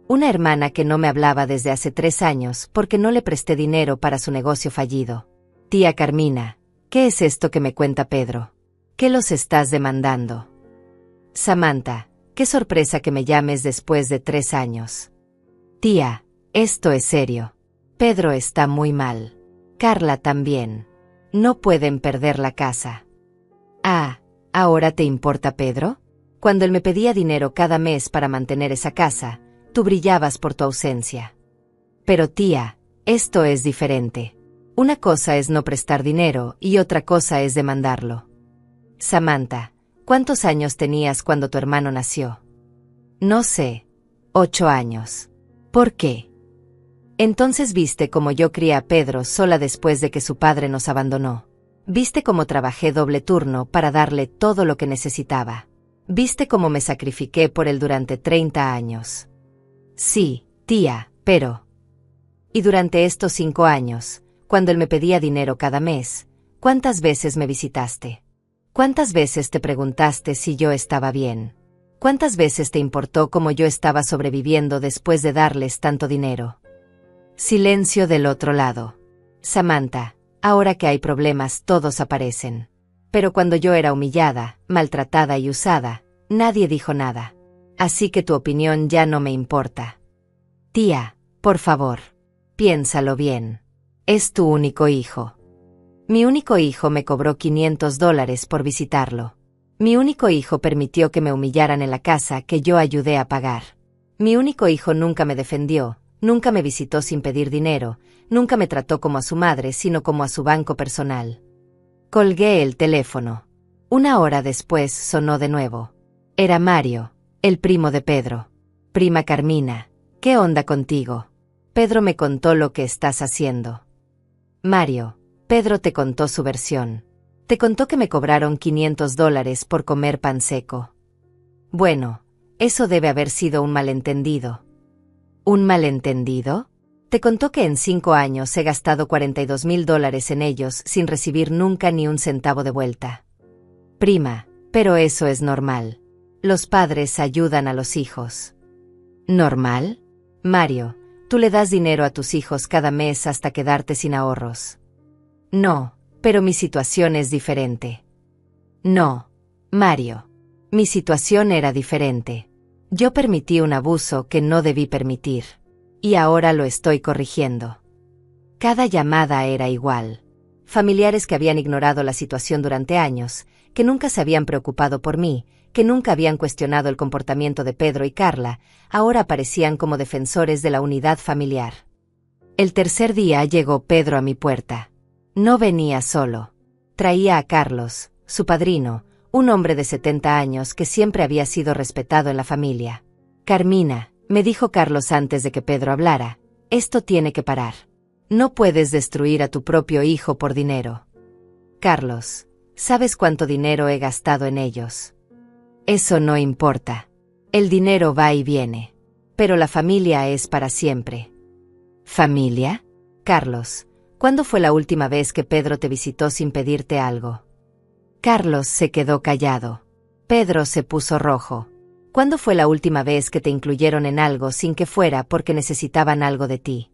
Una hermana que no me hablaba desde hace 3 años porque no le presté dinero para su negocio fallido. Tía Carmina, ¿qué es esto que me cuenta Pedro? ¿Qué los estás demandando? Samantha, qué sorpresa que me llames después de 3 años. Tía, esto es serio. Pedro está muy mal. Carla también. No pueden perder la casa. Ah, ¿ahora te importa Pedro? Cuando él me pedía dinero cada mes para mantener esa casa, tú brillabas por tu ausencia. Pero tía, esto es diferente. Una cosa es no prestar dinero y otra cosa es demandarlo. Samantha, ¿cuántos años tenías cuando tu hermano nació? No sé. 8 años. ¿Por qué? Entonces viste cómo yo crié a Pedro sola después de que su padre nos abandonó. Viste cómo trabajé doble turno para darle todo lo que necesitaba. Viste cómo me sacrifiqué por él durante 30 años. Sí, tía, pero... Y durante estos 5 años, cuando él me pedía dinero cada mes, ¿cuántas veces me visitaste? ¿Cuántas veces te preguntaste si yo estaba bien? ¿Cuántas veces te importó cómo yo estaba sobreviviendo después de darles tanto dinero? Silencio del otro lado. Samantha, ahora que hay problemas todos aparecen. Pero cuando yo era humillada, maltratada y usada, nadie dijo nada. Así que tu opinión ya no me importa. Tía, por favor, piénsalo bien. Es tu único hijo. Mi único hijo me cobró $500 por visitarlo. Mi único hijo permitió que me humillaran en la casa que yo ayudé a pagar. Mi único hijo nunca me defendió, nunca me visitó sin pedir dinero, nunca me trató como a su madre, sino como a su banco personal. Colgué el teléfono. 1 hora después sonó de nuevo. Era Mario, el primo de Pedro. Prima Carmina, ¿qué onda contigo? Pedro me contó lo que estás haciendo. Mario, Pedro te contó su versión. Te contó que me cobraron $500 por comer pan seco. Bueno, eso debe haber sido un malentendido. ¿Un malentendido? Te contó que en 5 años he gastado $42,000 en ellos sin recibir nunca ni un centavo de vuelta. Prima, pero eso es normal. Los padres ayudan a los hijos. ¿Normal? Mario, tú le das dinero a tus hijos cada mes hasta quedarte sin ahorros. No, pero mi situación es diferente. No, Mario. Mi situación era diferente. Yo permití un abuso que no debí permitir. Y ahora lo estoy corrigiendo. Cada llamada era igual. Familiares que habían ignorado la situación durante años, que nunca se habían preocupado por mí, que nunca habían cuestionado el comportamiento de Pedro y Carla, ahora aparecían como defensores de la unidad familiar. El tercer día llegó Pedro a mi puerta. No venía solo. Traía a Carlos, su padrino, un hombre de 70 años que siempre había sido respetado en la familia. Carmina, me dijo Carlos antes de que Pedro hablara, esto tiene que parar. No puedes destruir a tu propio hijo por dinero. Carlos, ¿sabes cuánto dinero he gastado en ellos? Eso no importa. El dinero va y viene. Pero la familia es para siempre. ¿Familia? Carlos, ¿cuándo fue la última vez que Pedro te visitó sin pedirte algo? Carlos se quedó callado. Pedro se puso rojo. ¿Cuándo fue la última vez que te incluyeron en algo sin que fuera porque necesitaban algo de ti?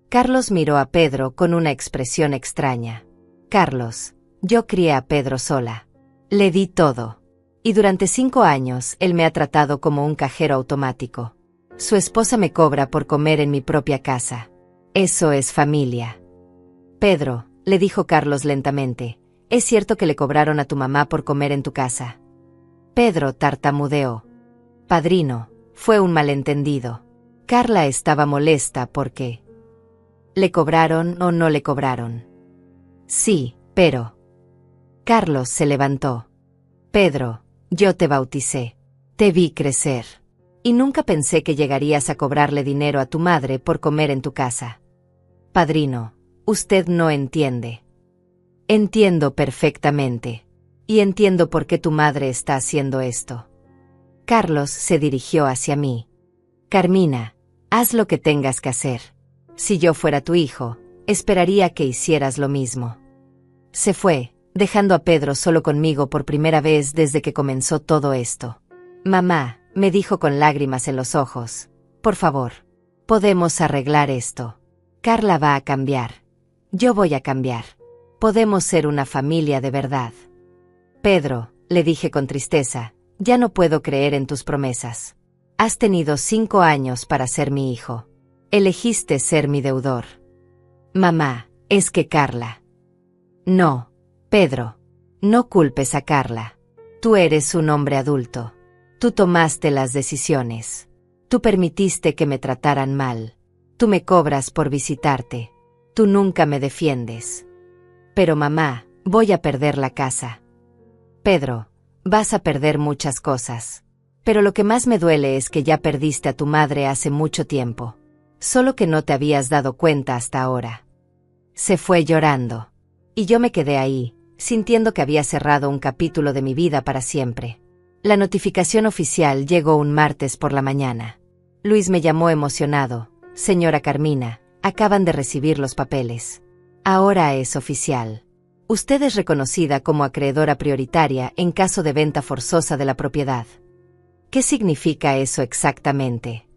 Carlos miró a Pedro con una expresión extraña. Carlos, yo crié a Pedro sola. Le di todo. Y durante 5 años él me ha tratado como un cajero automático. Su esposa me cobra por comer en mi propia casa. Eso es familia. Pedro, le dijo Carlos lentamente, ¿es cierto que le cobraron a tu mamá por comer en tu casa? Pedro tartamudeó. Padrino, fue un malentendido. Carla estaba molesta porque... ¿Le cobraron o no le cobraron? Sí, pero... Carlos se levantó. Pedro, yo te bauticé. Te vi crecer. Y nunca pensé que llegarías a cobrarle dinero a tu madre por comer en tu casa. Padrino, usted no entiende. Entiendo perfectamente. Y entiendo por qué tu madre está haciendo esto. Carlos se dirigió hacia mí. Carmina, haz lo que tengas que hacer. Si yo fuera tu hijo, esperaría que hicieras lo mismo. Se fue, dejando a Pedro solo conmigo por primera vez desde que comenzó todo esto. Mamá, me dijo con lágrimas en los ojos, por favor, podemos arreglar esto. Carla va a cambiar. Yo voy a cambiar. Podemos ser una familia de verdad. Pedro, le dije con tristeza, ya no puedo creer en tus promesas. Has tenido 5 años para ser mi hijo. Elegiste ser mi deudor. Mamá, es que Carla... No, Pedro, no culpes a Carla. Tú eres un hombre adulto. Tú tomaste las decisiones. Tú permitiste que me trataran mal. Tú me cobras por visitarte. Tú nunca me defiendes. Pero mamá, voy a perder la casa. Pedro, vas a perder muchas cosas. Pero lo que más me duele es que ya perdiste a tu madre hace mucho tiempo. Solo que no te habías dado cuenta hasta ahora. Se fue llorando. Y yo me quedé ahí, sintiendo que había cerrado un capítulo de mi vida para siempre. La notificación oficial llegó un martes por la mañana. Luis me llamó emocionado. Señora Carmina, acaban de recibir los papeles. Ahora es oficial. Usted es reconocida como acreedora prioritaria en caso de venta forzosa de la propiedad. ¿Qué significa eso exactamente?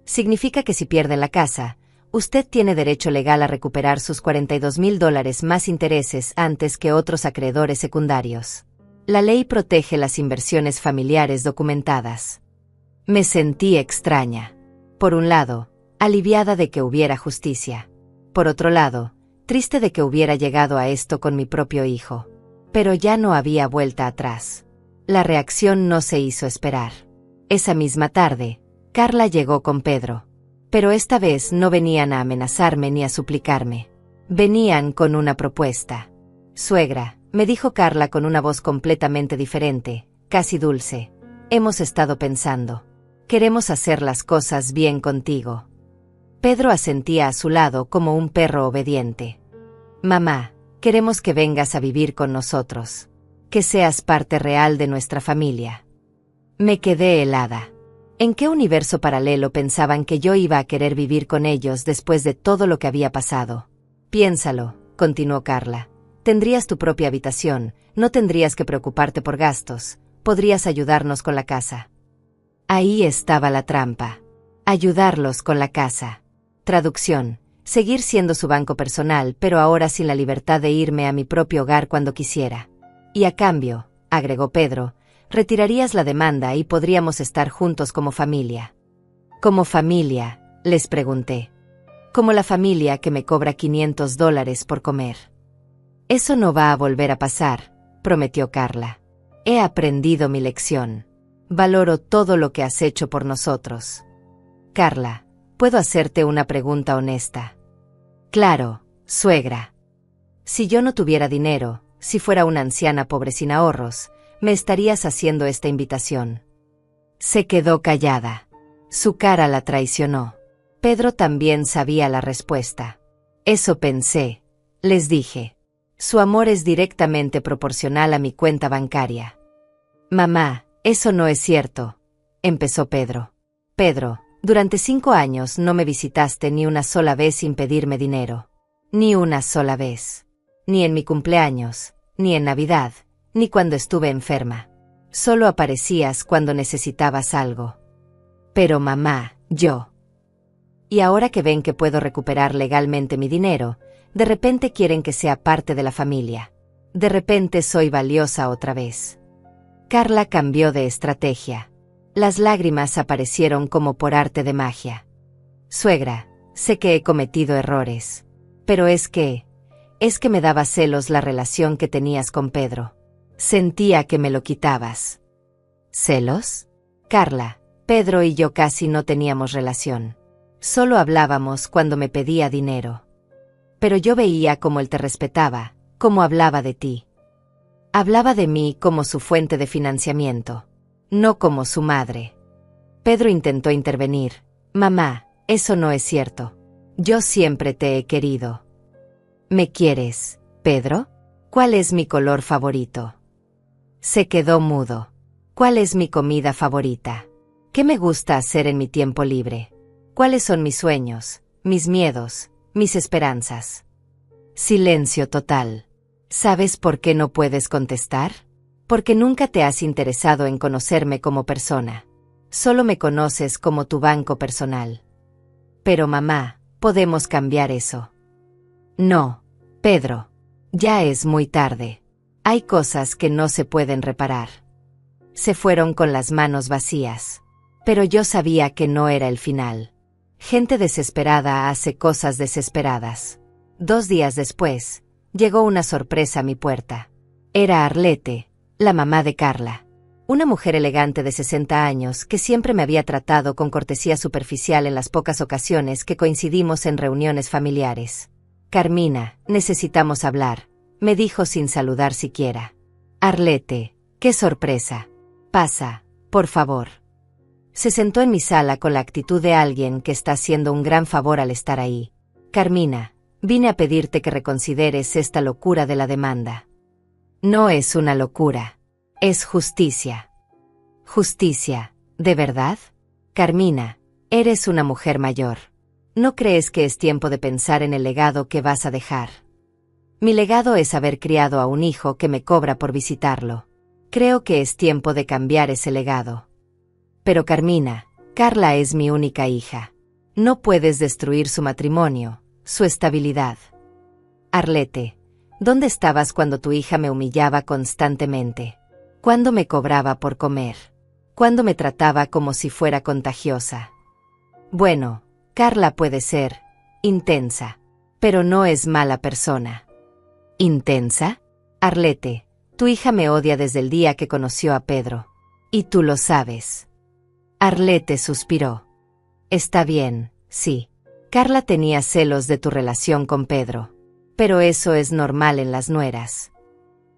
Significa que si pierde la casa, usted tiene derecho legal a recuperar sus $42,000 más intereses antes que otros acreedores secundarios. La ley protege las inversiones familiares documentadas. Me sentí extraña. Por un lado, aliviada de que hubiera justicia. Por otro lado, triste de que hubiera llegado a esto con mi propio hijo. Pero ya no había vuelta atrás. La reacción no se hizo esperar. Esa misma tarde, Carla llegó con Pedro. Pero esta vez no venían a amenazarme ni a suplicarme. Venían con una propuesta. «Suegra», me dijo Carla con una voz completamente diferente, casi dulce. «Hemos estado pensando. Queremos hacer las cosas bien contigo». Pedro asentía a su lado como un perro obediente. «Mamá, queremos que vengas a vivir con nosotros. Que seas parte real de nuestra familia». Me quedé helada. ¿En qué universo paralelo pensaban que yo iba a querer vivir con ellos después de todo lo que había pasado? «Piénsalo», continuó Carla. «Tendrías tu propia habitación, no tendrías que preocuparte por gastos, podrías ayudarnos con la casa». Ahí estaba la trampa. Ayudarlos con la casa. Traducción: seguir siendo su banco personal, pero ahora sin la libertad de irme a mi propio hogar cuando quisiera. «Y a cambio», agregó Pedro, «retirarías la demanda y podríamos estar juntos como familia». «¿Como familia?», les pregunté. «Como la familia que me cobra $500 por comer». «Eso no va a volver a pasar», prometió Carla. «He aprendido mi lección. Valoro todo lo que has hecho por nosotros». «Carla, ¿puedo hacerte una pregunta honesta?» «Claro, suegra». «Si yo no tuviera dinero, si fuera una anciana pobre sin ahorros, ¿me estarías haciendo esta invitación?» Se quedó callada. Su cara la traicionó. Pedro también sabía la respuesta. «Eso pensé», les dije. «Su amor es directamente proporcional a mi cuenta bancaria». «Mamá, eso no es cierto», empezó Pedro. «Pedro, durante 5 años no me visitaste ni una sola vez sin pedirme dinero. Ni una sola vez. Ni en mi cumpleaños, ni en Navidad, ni cuando estuve enferma. Solo aparecías cuando necesitabas algo». «Pero mamá, yo». «Y ahora que ven que puedo recuperar legalmente mi dinero, de repente quieren que sea parte de la familia. De repente soy valiosa otra vez». Carla cambió de estrategia. Las lágrimas aparecieron como por arte de magia. «Suegra, sé que he cometido errores. Pero es que me daba celos la relación que tenías con Pedro. Sentía que me lo quitabas». «¿Celos?» «Carla, Pedro y yo casi no teníamos relación. Solo hablábamos cuando me pedía dinero. Pero yo veía cómo él te respetaba, cómo hablaba de ti. Hablaba de mí como su fuente de financiamiento, no como su madre». Pedro intentó intervenir. «Mamá, eso no es cierto. Yo siempre te he querido». «¿Me quieres, Pedro? ¿Cuál es mi color favorito?» Se quedó mudo. «¿Cuál es mi comida favorita? ¿Qué me gusta hacer en mi tiempo libre? ¿Cuáles son mis sueños, mis miedos, mis esperanzas?» Silencio total. ¿Sabes por qué no puedes contestar? Porque nunca te has interesado en conocerme como persona. Solo me conoces como tu banco personal. «Pero mamá, podemos cambiar eso». «No, Pedro. Ya es muy tarde. Hay cosas que no se pueden reparar». Se fueron con las manos vacías. Pero yo sabía que no era el final. Gente desesperada hace cosas desesperadas. 2 días después, llegó una sorpresa a mi puerta. Era Arlette, la mamá de Carla. Una mujer elegante de 60 años que siempre me había tratado con cortesía superficial en las pocas ocasiones que coincidimos en reuniones familiares. «Carmina, necesitamos hablar», me dijo sin saludar siquiera. «Arlette, qué sorpresa. Pasa, por favor». Se sentó en mi sala con la actitud de alguien que está haciendo un gran favor al estar ahí. «Carmina, vine a pedirte que reconsideres esta locura de la demanda». «No es una locura. Es justicia». «¿Justicia, de verdad? Carmina, eres una mujer mayor. ¿No crees que es tiempo de pensar en el legado que vas a dejar?» «Mi legado es haber criado a un hijo que me cobra por visitarlo. Creo que es tiempo de cambiar ese legado». «Pero Carmina, Carla es mi única hija. No puedes destruir su matrimonio, su estabilidad». «Arlette, ¿dónde estabas cuando tu hija me humillaba constantemente? ¿Cuándo me cobraba por comer? ¿Cuándo me trataba como si fuera contagiosa?» «Bueno, Carla puede ser intensa. Pero no es mala persona. ¿Intensa? Arlete, tu hija me odia desde el día que conoció a Pedro. Y tú lo sabes. Arlete suspiró. Está bien, sí. Carla tenía celos de tu relación con Pedro. Pero eso es normal en las nueras.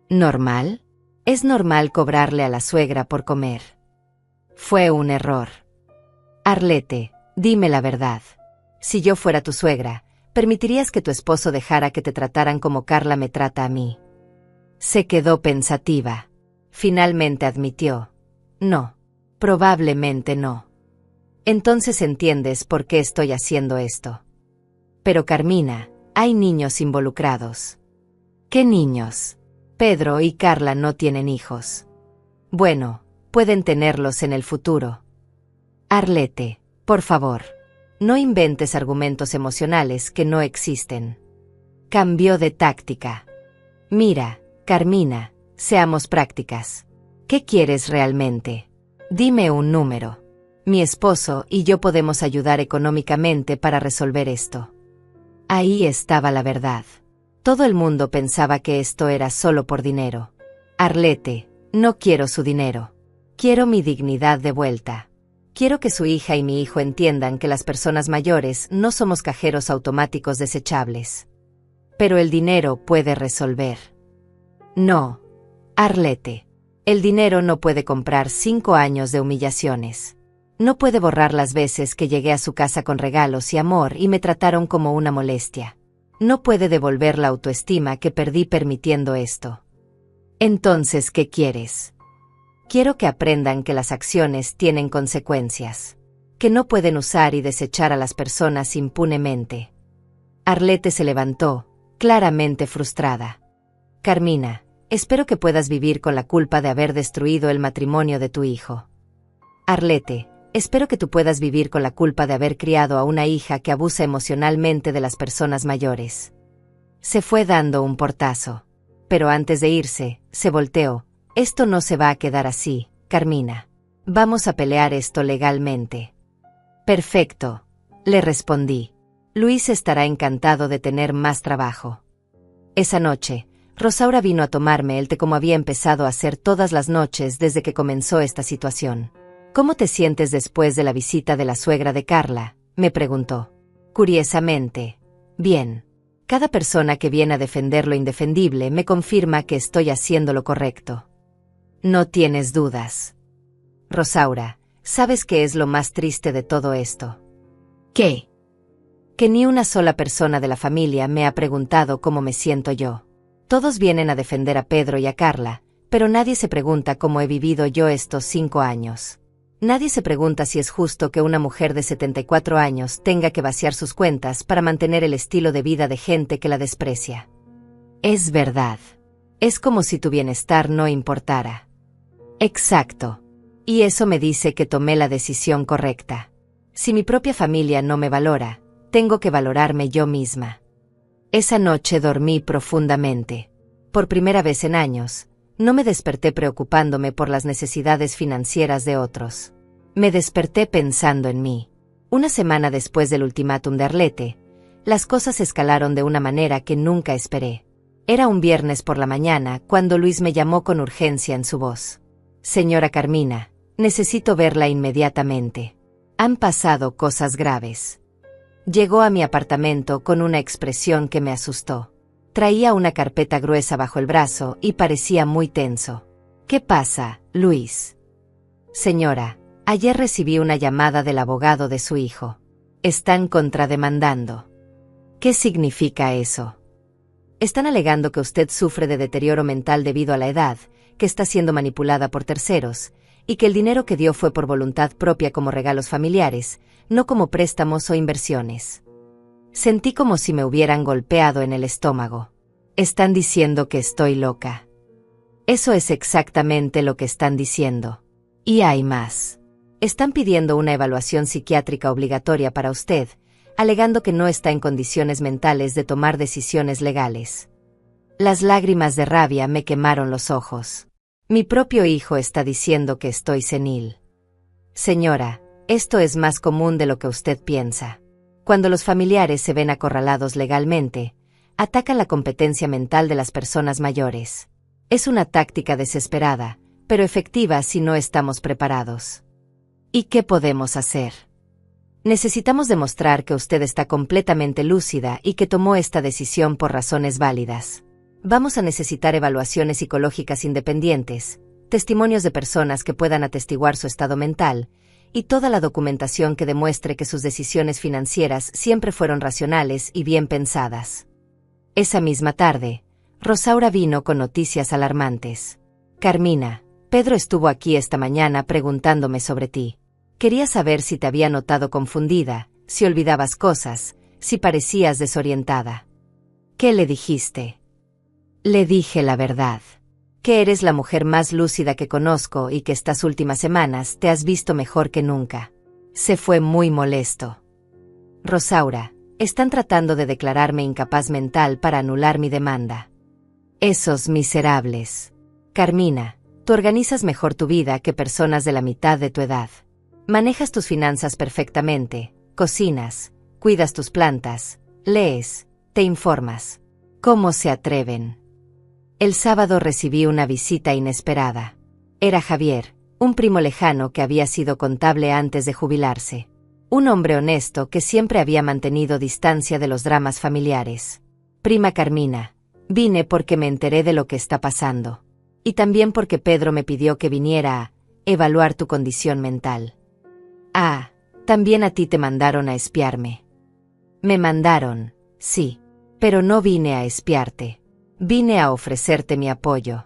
¿Normal? Es normal cobrarle a la suegra por comer. Fue un error. Arlete, dime la verdad. Si yo fuera tu suegra, ¿permitirías que tu esposo dejara que te trataran como Carla me trata a mí? Se quedó pensativa. Finalmente admitió. No. Probablemente no. Entonces entiendes por qué estoy haciendo esto. Pero Carmina, hay niños involucrados. ¿Qué niños? Pedro y Carla no tienen hijos. Bueno, pueden tenerlos en el futuro. Arlete, por favor, no inventes argumentos emocionales que no existen. Cambió de táctica. Mira, Carmina, seamos prácticas. ¿Qué quieres realmente? Dime un número. Mi esposo y yo podemos ayudar económicamente para resolver esto. Ahí estaba la verdad. Todo el mundo pensaba que esto era solo por dinero. Arlete, no quiero su dinero. Quiero mi dignidad de vuelta. Quiero que su hija y mi hijo entiendan que las personas mayores no somos cajeros automáticos desechables. Pero el dinero puede resolver. No. Arlete. El dinero no puede comprar 5 años de humillaciones. No puede borrar las veces que llegué a su casa con regalos y amor y me trataron como una molestia. No puede devolver la autoestima que perdí permitiendo esto. Entonces, ¿qué quieres? Quiero que aprendan que las acciones tienen consecuencias. Que no pueden usar y desechar a las personas impunemente. Arlete se levantó, claramente frustrada. Carmina, espero que puedas vivir con la culpa de haber destruido el matrimonio de tu hijo. Arlete, espero que tú puedas vivir con la culpa de haber criado a una hija que abusa emocionalmente de las personas mayores. Se fue dando un portazo. Pero antes de irse, se volteó. Esto no se va a quedar así, Carmina. Vamos a pelear esto legalmente. Perfecto, le respondí. Luis estará encantado de tener más trabajo. Esa noche, Rosaura vino a tomarme el té como había empezado a hacer todas las noches desde que comenzó esta situación. ¿Cómo te sientes después de la visita de la suegra de Carla?, me preguntó. Curiosamente, bien. Cada persona que viene a defender lo indefendible me confirma que estoy haciendo lo correcto. No tienes dudas. Rosaura, ¿sabes qué es lo más triste de todo esto? ¿Qué? Que ni una sola persona de la familia me ha preguntado cómo me siento yo. Todos vienen a defender a Pedro y a Carla, pero nadie se pregunta cómo he vivido yo estos 5 años. Nadie se pregunta si es justo que una mujer de 74 años tenga que vaciar sus cuentas para mantener el estilo de vida de gente que la desprecia. Es verdad. Es como si tu bienestar no importara. Exacto. Y eso me dice que tomé la decisión correcta. Si mi propia familia no me valora, tengo que valorarme yo misma. Esa noche dormí profundamente. Por primera vez en años, no me desperté preocupándome por las necesidades financieras de otros. Me desperté pensando en mí. Una semana después del ultimátum de Arlete, las cosas escalaron de una manera que nunca esperé. Era un viernes por la mañana cuando Luis me llamó con urgencia en su voz. Señora Carmina, necesito verla inmediatamente. Han pasado cosas graves. Llegó a mi apartamento con una expresión que me asustó. Traía una carpeta gruesa bajo el brazo y parecía muy tenso. ¿Qué pasa, Luis? Señora, ayer recibí una llamada del abogado de su hijo. Están contrademandando. ¿Qué significa eso? Están alegando que usted sufre de deterioro mental debido a la edad, que está siendo manipulada por terceros, y que el dinero que dio fue por voluntad propia como regalos familiares, no como préstamos o inversiones. Sentí como si me hubieran golpeado en el estómago. Están diciendo que estoy loca. Eso es exactamente lo que están diciendo. Y hay más. Están pidiendo una evaluación psiquiátrica obligatoria para usted, alegando que no está en condiciones mentales de tomar decisiones legales. Las lágrimas de rabia me quemaron los ojos. Mi propio hijo está diciendo que estoy senil. Señora, esto es más común de lo que usted piensa. Cuando los familiares se ven acorralados legalmente, atacan la competencia mental de las personas mayores. Es una táctica desesperada, pero efectiva si no estamos preparados. ¿Y qué podemos hacer? Necesitamos demostrar que usted está completamente lúcida y que tomó esta decisión por razones válidas. Vamos a necesitar evaluaciones psicológicas independientes, testimonios de personas que puedan atestiguar su estado mental, y toda la documentación que demuestre que sus decisiones financieras siempre fueron racionales y bien pensadas. Esa misma tarde, Rosaura vino con noticias alarmantes. Carmina, Pedro estuvo aquí esta mañana preguntándome sobre ti. Quería saber si te había notado confundida, si olvidabas cosas, si parecías desorientada. ¿Qué le dijiste? Le dije la verdad. Que eres la mujer más lúcida que conozco y que estas últimas semanas te has visto mejor que nunca. Se fue muy molesto. Rosaura, están tratando de declararme incapaz mental para anular mi demanda. Esos miserables. Carmina, tú organizas mejor tu vida que personas de la mitad de tu edad. Manejas tus finanzas perfectamente, cocinas, cuidas tus plantas, lees, te informas. ¿Cómo se atreven? El sábado recibí una visita inesperada. Era Javier, un primo lejano que había sido contable antes de jubilarse. Un hombre honesto que siempre había mantenido distancia de los dramas familiares. Prima Carmina, vine porque me enteré de lo que está pasando. Y también porque Pedro me pidió que viniera a evaluar tu condición mental. Ah, también a ti te mandaron a espiarme. Me mandaron, sí, pero no vine a espiarte. Vine a ofrecerte mi apoyo.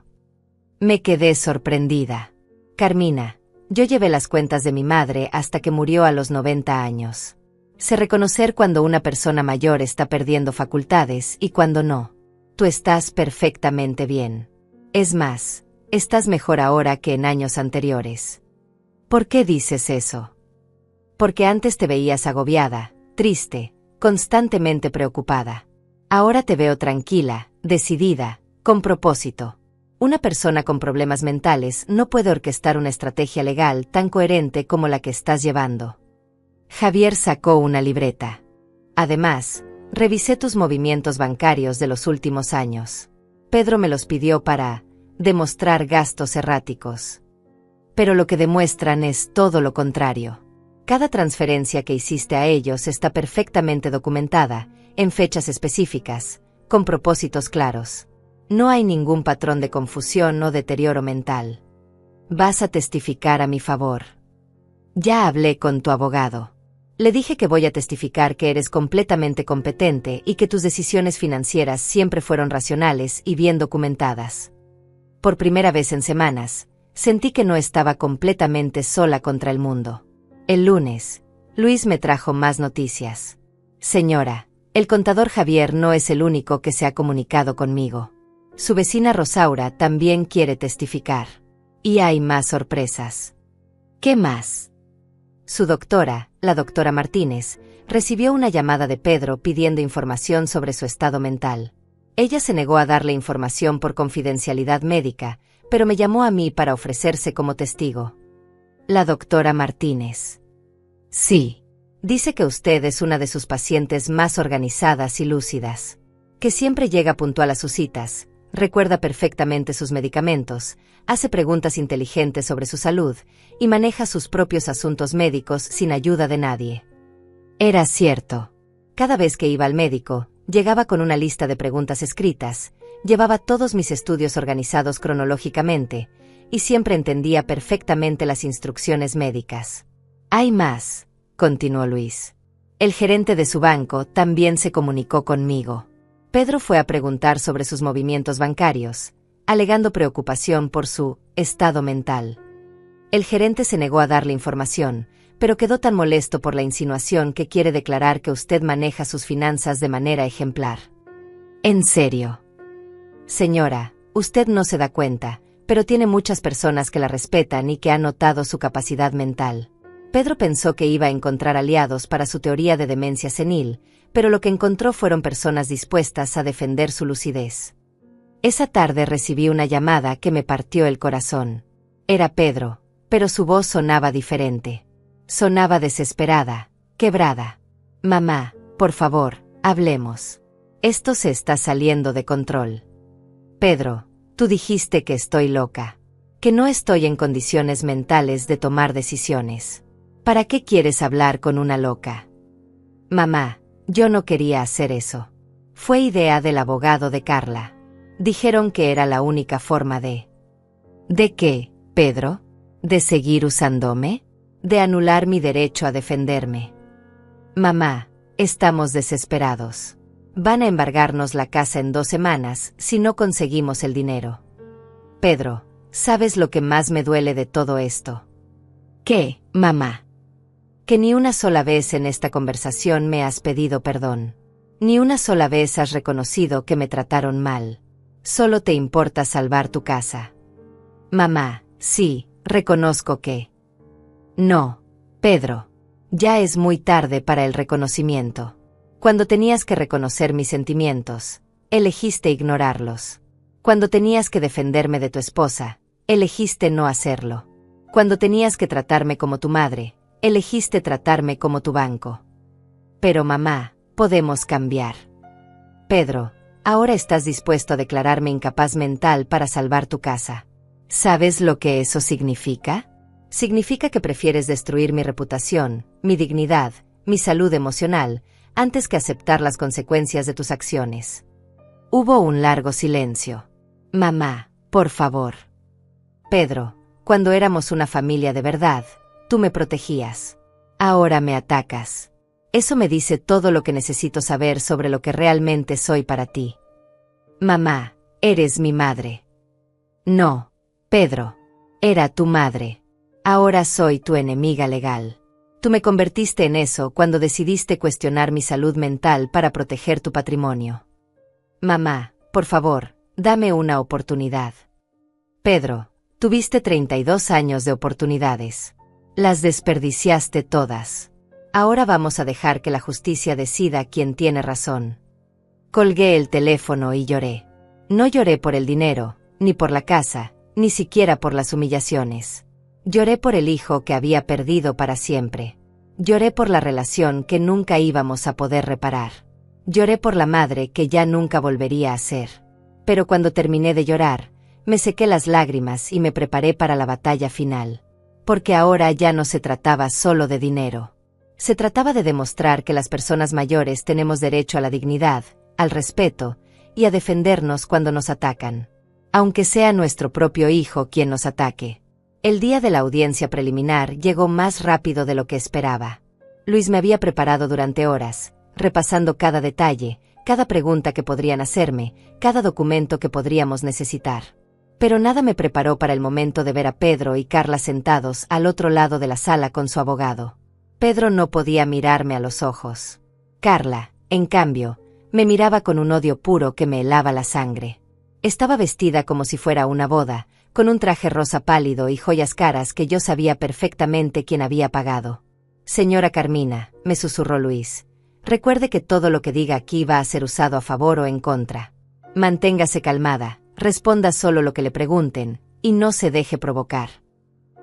Me quedé sorprendida. Carmina, yo llevé las cuentas de mi madre hasta que murió a los 90 años. Sé reconocer cuando una persona mayor está perdiendo facultades y cuando no. Tú estás perfectamente bien. Es más, estás mejor ahora que en años anteriores. ¿Por qué dices eso? Porque antes te veías agobiada, triste, constantemente preocupada. Ahora te veo tranquila, decidida, con propósito. Una persona con problemas mentales no puede orquestar una estrategia legal tan coherente como la que estás llevando. Javier sacó una libreta. Además, revisé tus movimientos bancarios de los últimos años. Pedro me los pidió para demostrar gastos erráticos. Pero lo que demuestran es todo lo contrario. Cada transferencia que hiciste a ellos está perfectamente documentada, en fechas específicas, con propósitos claros. No hay ningún patrón de confusión o deterioro mental. Vas a testificar a mi favor. Ya hablé con tu abogado. Le dije que voy a testificar que eres completamente competente y que tus decisiones financieras siempre fueron racionales y bien documentadas. Por primera vez en semanas, sentí que no estaba completamente sola contra el mundo. El lunes, Luis me trajo más noticias. Señora, el contador Javier no es el único que se ha comunicado conmigo. Su vecina Rosaura también quiere testificar. Y hay más sorpresas. ¿Qué más? Su doctora, la doctora Martínez, recibió una llamada de Pedro pidiendo información sobre su estado mental. Ella se negó a darle información por confidencialidad médica, pero me llamó a mí para ofrecerse como testigo. La doctora Martínez. Sí. Dice que usted es una de sus pacientes más organizadas y lúcidas. Que siempre llega puntual a sus citas, recuerda perfectamente sus medicamentos, hace preguntas inteligentes sobre su salud y maneja sus propios asuntos médicos sin ayuda de nadie. Era cierto. Cada vez que iba al médico, llegaba con una lista de preguntas escritas, llevaba todos mis estudios organizados cronológicamente, y siempre entendía perfectamente las instrucciones médicas. Hay más, continuó Luis. El gerente de su banco también se comunicó conmigo. Pedro fue a preguntar sobre sus movimientos bancarios, alegando preocupación por su estado mental. El gerente se negó a darle información, pero quedó tan molesto por la insinuación que quiere declarar que usted maneja sus finanzas de manera ejemplar. ¿En serio? Señora, usted no se da cuenta, pero tiene muchas personas que la respetan y que han notado su capacidad mental. Pedro pensó que iba a encontrar aliados para su teoría de demencia senil, pero lo que encontró fueron personas dispuestas a defender su lucidez. Esa tarde recibí una llamada que me partió el corazón. Era Pedro, pero su voz sonaba diferente. Sonaba desesperada, quebrada. Mamá, por favor, hablemos. Esto se está saliendo de control. Pedro, tú dijiste que estoy loca. Que no estoy en condiciones mentales de tomar decisiones. ¿Para qué quieres hablar con una loca? Mamá, yo no quería hacer eso. Fue idea del abogado de Carla. Dijeron que era la única forma de... ¿De qué, Pedro? ¿De seguir usándome? ¿De anular mi derecho a defenderme? Mamá, estamos desesperados. Van a embargarnos la casa en 2 semanas si no conseguimos el dinero. Pedro, ¿sabes lo que más me duele de todo esto? ¿Qué, mamá? Que ni una sola vez en esta conversación me has pedido perdón. Ni una sola vez has reconocido que me trataron mal. Solo te importa salvar tu casa. Mamá, sí, reconozco que... No, Pedro. Ya es muy tarde para el reconocimiento. Cuando tenías que reconocer mis sentimientos, elegiste ignorarlos. Cuando tenías que defenderme de tu esposa, elegiste no hacerlo. Cuando tenías que tratarme como tu madre, elegiste tratarme como tu banco. Pero mamá, podemos cambiar. Pedro, ahora estás dispuesto a declararme incapaz mental para salvar tu casa. ¿Sabes lo que eso significa? Significa que prefieres destruir mi reputación, mi dignidad, mi salud emocional, antes que aceptar las consecuencias de tus acciones. Hubo un largo silencio. Mamá, por favor. Pedro, cuando éramos una familia de verdad, tú me protegías. Ahora me atacas. Eso me dice todo lo que necesito saber sobre lo que realmente soy para ti. Mamá, eres mi madre. No, Pedro. Era tu madre. Ahora soy tu enemiga legal. Tú me convertiste en eso cuando decidiste cuestionar mi salud mental para proteger tu patrimonio. Mamá, por favor, dame una oportunidad. Pedro, tuviste 32 años de oportunidades. Las desperdiciaste todas. Ahora vamos a dejar que la justicia decida quién tiene razón. Colgué el teléfono y lloré. No lloré por el dinero, ni por la casa, ni siquiera por las humillaciones. Lloré por el hijo que había perdido para siempre. Lloré por la relación que nunca íbamos a poder reparar. Lloré por la madre que ya nunca volvería a ser. Pero cuando terminé de llorar, me sequé las lágrimas y me preparé para la batalla final. Porque ahora ya no se trataba solo de dinero. Se trataba de demostrar que las personas mayores tenemos derecho a la dignidad, al respeto, y a defendernos cuando nos atacan. Aunque sea nuestro propio hijo quien nos ataque. El día de la audiencia preliminar llegó más rápido de lo que esperaba. Luis me había preparado durante horas, repasando cada detalle, cada pregunta que podrían hacerme, cada documento que podríamos necesitar. Pero nada me preparó para el momento de ver a Pedro y Carla sentados al otro lado de la sala con su abogado. Pedro no podía mirarme a los ojos. Carla, en cambio, me miraba con un odio puro que me helaba la sangre. Estaba vestida como si fuera una boda, con un traje rosa pálido y joyas caras que yo sabía perfectamente quién había pagado. Señora Carmina, me susurró Luis, recuerde que todo lo que diga aquí va a ser usado a favor o en contra. Manténgase calmada, responda solo lo que le pregunten, y no se deje provocar.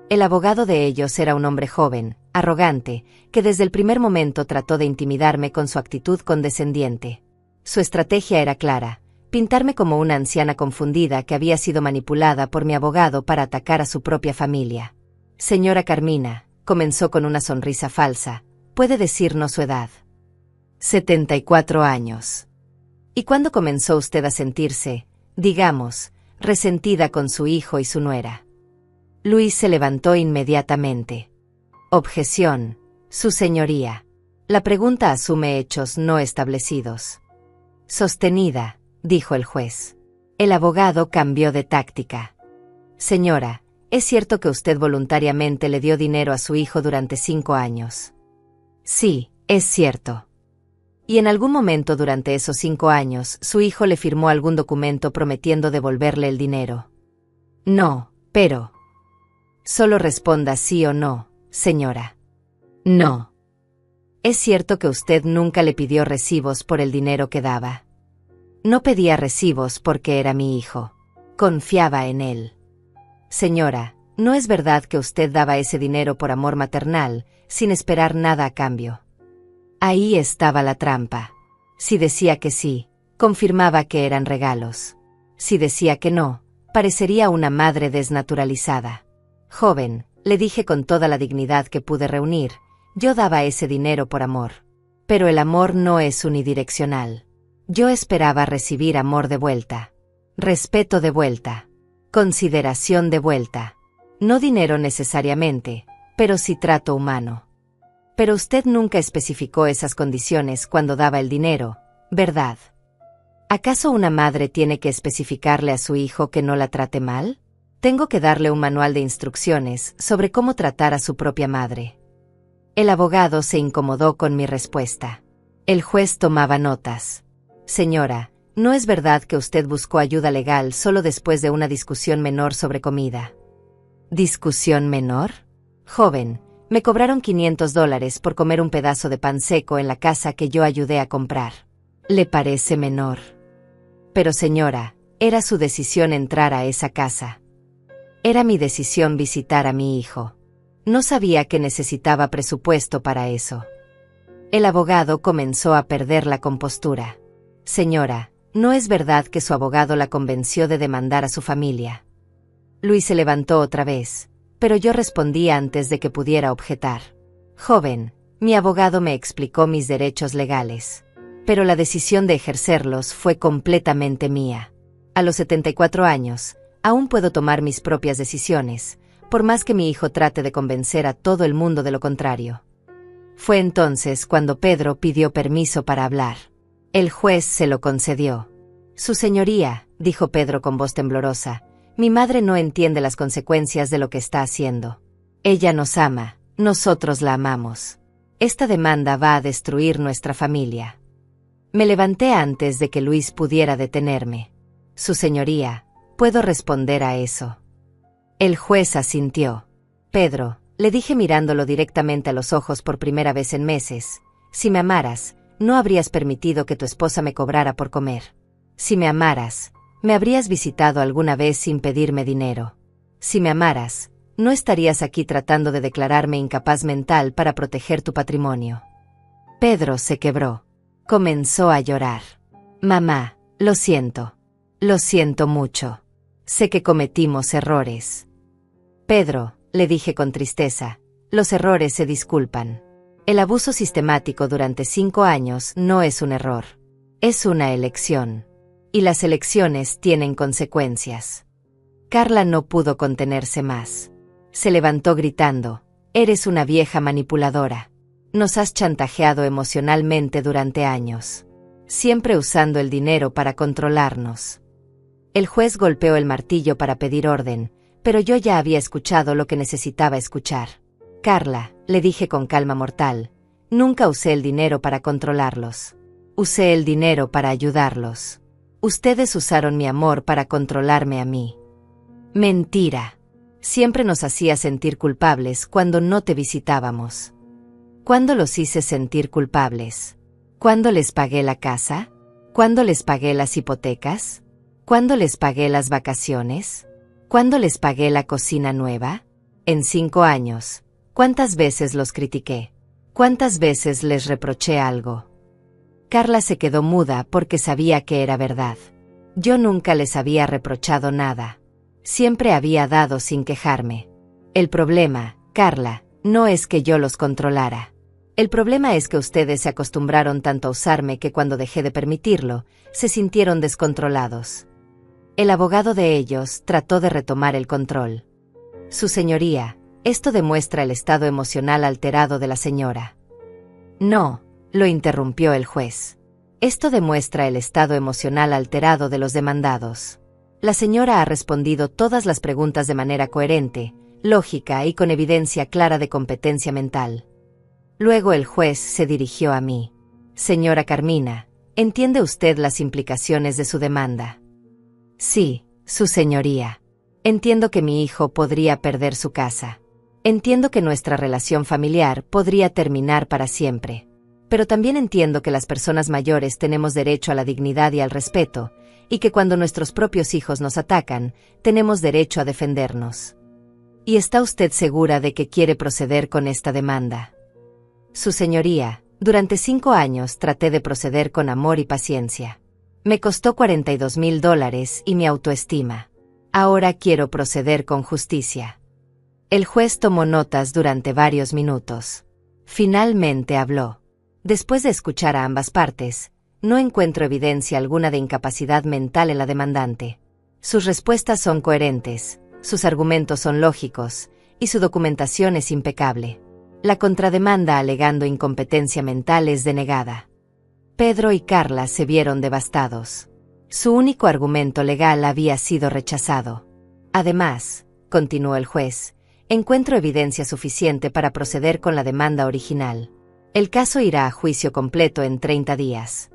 El abogado de ellos era un hombre joven, arrogante, que desde el primer momento trató de intimidarme con su actitud condescendiente. Su estrategia era clara. Pintarme como una anciana confundida que había sido manipulada por mi abogado para atacar a su propia familia. Señora Carmina, comenzó con una sonrisa falsa, ¿puede decirnos su edad? 74 años. ¿Y cuándo comenzó usted a sentirse, digamos, resentida con su hijo y su nuera? Luis se levantó inmediatamente. Objeción, su señoría. La pregunta asume hechos no establecidos. Sostenida, dijo el juez. El abogado cambió de táctica. Señora, ¿es cierto que usted voluntariamente le dio dinero a su hijo durante 5 años? Sí, es cierto. ¿Y en algún momento durante esos 5 años su hijo le firmó algún documento prometiendo devolverle el dinero? No, pero... Solo responda sí o no, señora. No. ¿Es cierto que usted nunca le pidió recibos por el dinero que daba? No pedía recibos porque era mi hijo. Confiaba en él. Señora, no es verdad que usted daba ese dinero por amor maternal, sin esperar nada a cambio. Ahí estaba la trampa. Si decía que sí, confirmaba que eran regalos. Si decía que no, parecería una madre desnaturalizada. Joven, le dije con toda la dignidad que pude reunir, yo daba ese dinero por amor. Pero el amor no es unidireccional. Yo esperaba recibir amor de vuelta. Respeto de vuelta. Consideración de vuelta. No dinero necesariamente, pero sí trato humano. Pero usted nunca especificó esas condiciones cuando daba el dinero, ¿verdad? ¿Acaso una madre tiene que especificarle a su hijo que no la trate mal? Tengo que darle un manual de instrucciones sobre cómo tratar a su propia madre. El abogado se incomodó con mi respuesta. El juez tomaba notas. Señora, no es verdad que usted buscó ayuda legal solo después de una discusión menor sobre comida. ¿Discusión menor? Joven, me cobraron $500 por comer un pedazo de pan seco en la casa que yo ayudé a comprar. ¿Le parece menor? Pero señora, era su decisión entrar a esa casa. Era mi decisión visitar a mi hijo. No sabía que necesitaba presupuesto para eso. El abogado comenzó a perder la compostura. Señora, no es verdad que su abogado la convenció de demandar a su familia. Luis se levantó otra vez, pero yo respondí antes de que pudiera objetar. Joven, mi abogado me explicó mis derechos legales, pero la decisión de ejercerlos fue completamente mía. A los 74 años, aún puedo tomar mis propias decisiones, por más que mi hijo trate de convencer a todo el mundo de lo contrario. Fue entonces cuando Pedro pidió permiso para hablar. El juez se lo concedió. Su señoría, dijo Pedro con voz temblorosa, mi madre no entiende las consecuencias de lo que está haciendo. Ella nos ama, nosotros la amamos. Esta demanda va a destruir nuestra familia. Me levanté antes de que Luis pudiera detenerme. Su señoría, ¿puedo responder a eso? El juez asintió. Pedro, le dije mirándolo directamente a los ojos por primera vez en meses, si me amaras, no habrías permitido que tu esposa me cobrara por comer. Si me amaras, me habrías visitado alguna vez sin pedirme dinero. Si me amaras, no estarías aquí tratando de declararme incapaz mental para proteger tu patrimonio. Pedro se quebró. Comenzó a llorar. Mamá, lo siento. Lo siento mucho. Sé que cometimos errores. Pedro, le dije con tristeza, los errores se disculpan. El abuso sistemático durante 5 años no es un error. Es una elección. Y las elecciones tienen consecuencias. Carla no pudo contenerse más. Se levantó gritando, eres una vieja manipuladora. Nos has chantajeado emocionalmente durante años. Siempre usando el dinero para controlarnos. El juez golpeó el martillo para pedir orden, pero yo ya había escuchado lo que necesitaba escuchar. Carla, le dije con calma mortal, nunca usé el dinero para controlarlos. Usé el dinero para ayudarlos. Ustedes usaron mi amor para controlarme a mí. Mentira. Siempre nos hacías sentir culpables cuando no te visitábamos. ¿Cuándo los hice sentir culpables? ¿Cuándo les pagué la casa? ¿Cuándo les pagué las hipotecas? ¿Cuándo les pagué las vacaciones? ¿Cuándo les pagué la cocina nueva? En 5 años. ¿Cuántas veces los critiqué? ¿Cuántas veces les reproché algo? Carla se quedó muda porque sabía que era verdad. Yo nunca les había reprochado nada. Siempre había dado sin quejarme. El problema, Carla, no es que yo los controlara. El problema es que ustedes se acostumbraron tanto a usarme que cuando dejé de permitirlo, se sintieron descontrolados. El abogado de ellos trató de retomar el control. Su señoría, esto demuestra el estado emocional alterado de la señora. No, lo interrumpió el juez. Esto demuestra el estado emocional alterado de los demandados. La señora ha respondido todas las preguntas de manera coherente, lógica y con evidencia clara de competencia mental. Luego el juez se dirigió a mí. Señora Carmina, ¿entiende usted las implicaciones de su demanda? Sí, su señoría. Entiendo que mi hijo podría perder su casa. Entiendo que nuestra relación familiar podría terminar para siempre. Pero también entiendo que las personas mayores tenemos derecho a la dignidad y al respeto, y que cuando nuestros propios hijos nos atacan, tenemos derecho a defendernos. ¿Y está usted segura de que quiere proceder con esta demanda? Su señoría, Durante 5 años traté de proceder con amor y paciencia. Me costó $42,000 y mi autoestima. Ahora quiero proceder con justicia. El juez tomó notas durante varios minutos. Finalmente habló. Después de escuchar a ambas partes, no encuentro evidencia alguna de incapacidad mental en la demandante. Sus respuestas son coherentes, sus argumentos son lógicos, y su documentación es impecable. La contrademanda alegando incompetencia mental es denegada. Pedro y Carla se vieron devastados. Su único argumento legal había sido rechazado. Además, continuó el juez, encuentro evidencia suficiente para proceder con la demanda original. El caso irá a juicio completo en 30 días.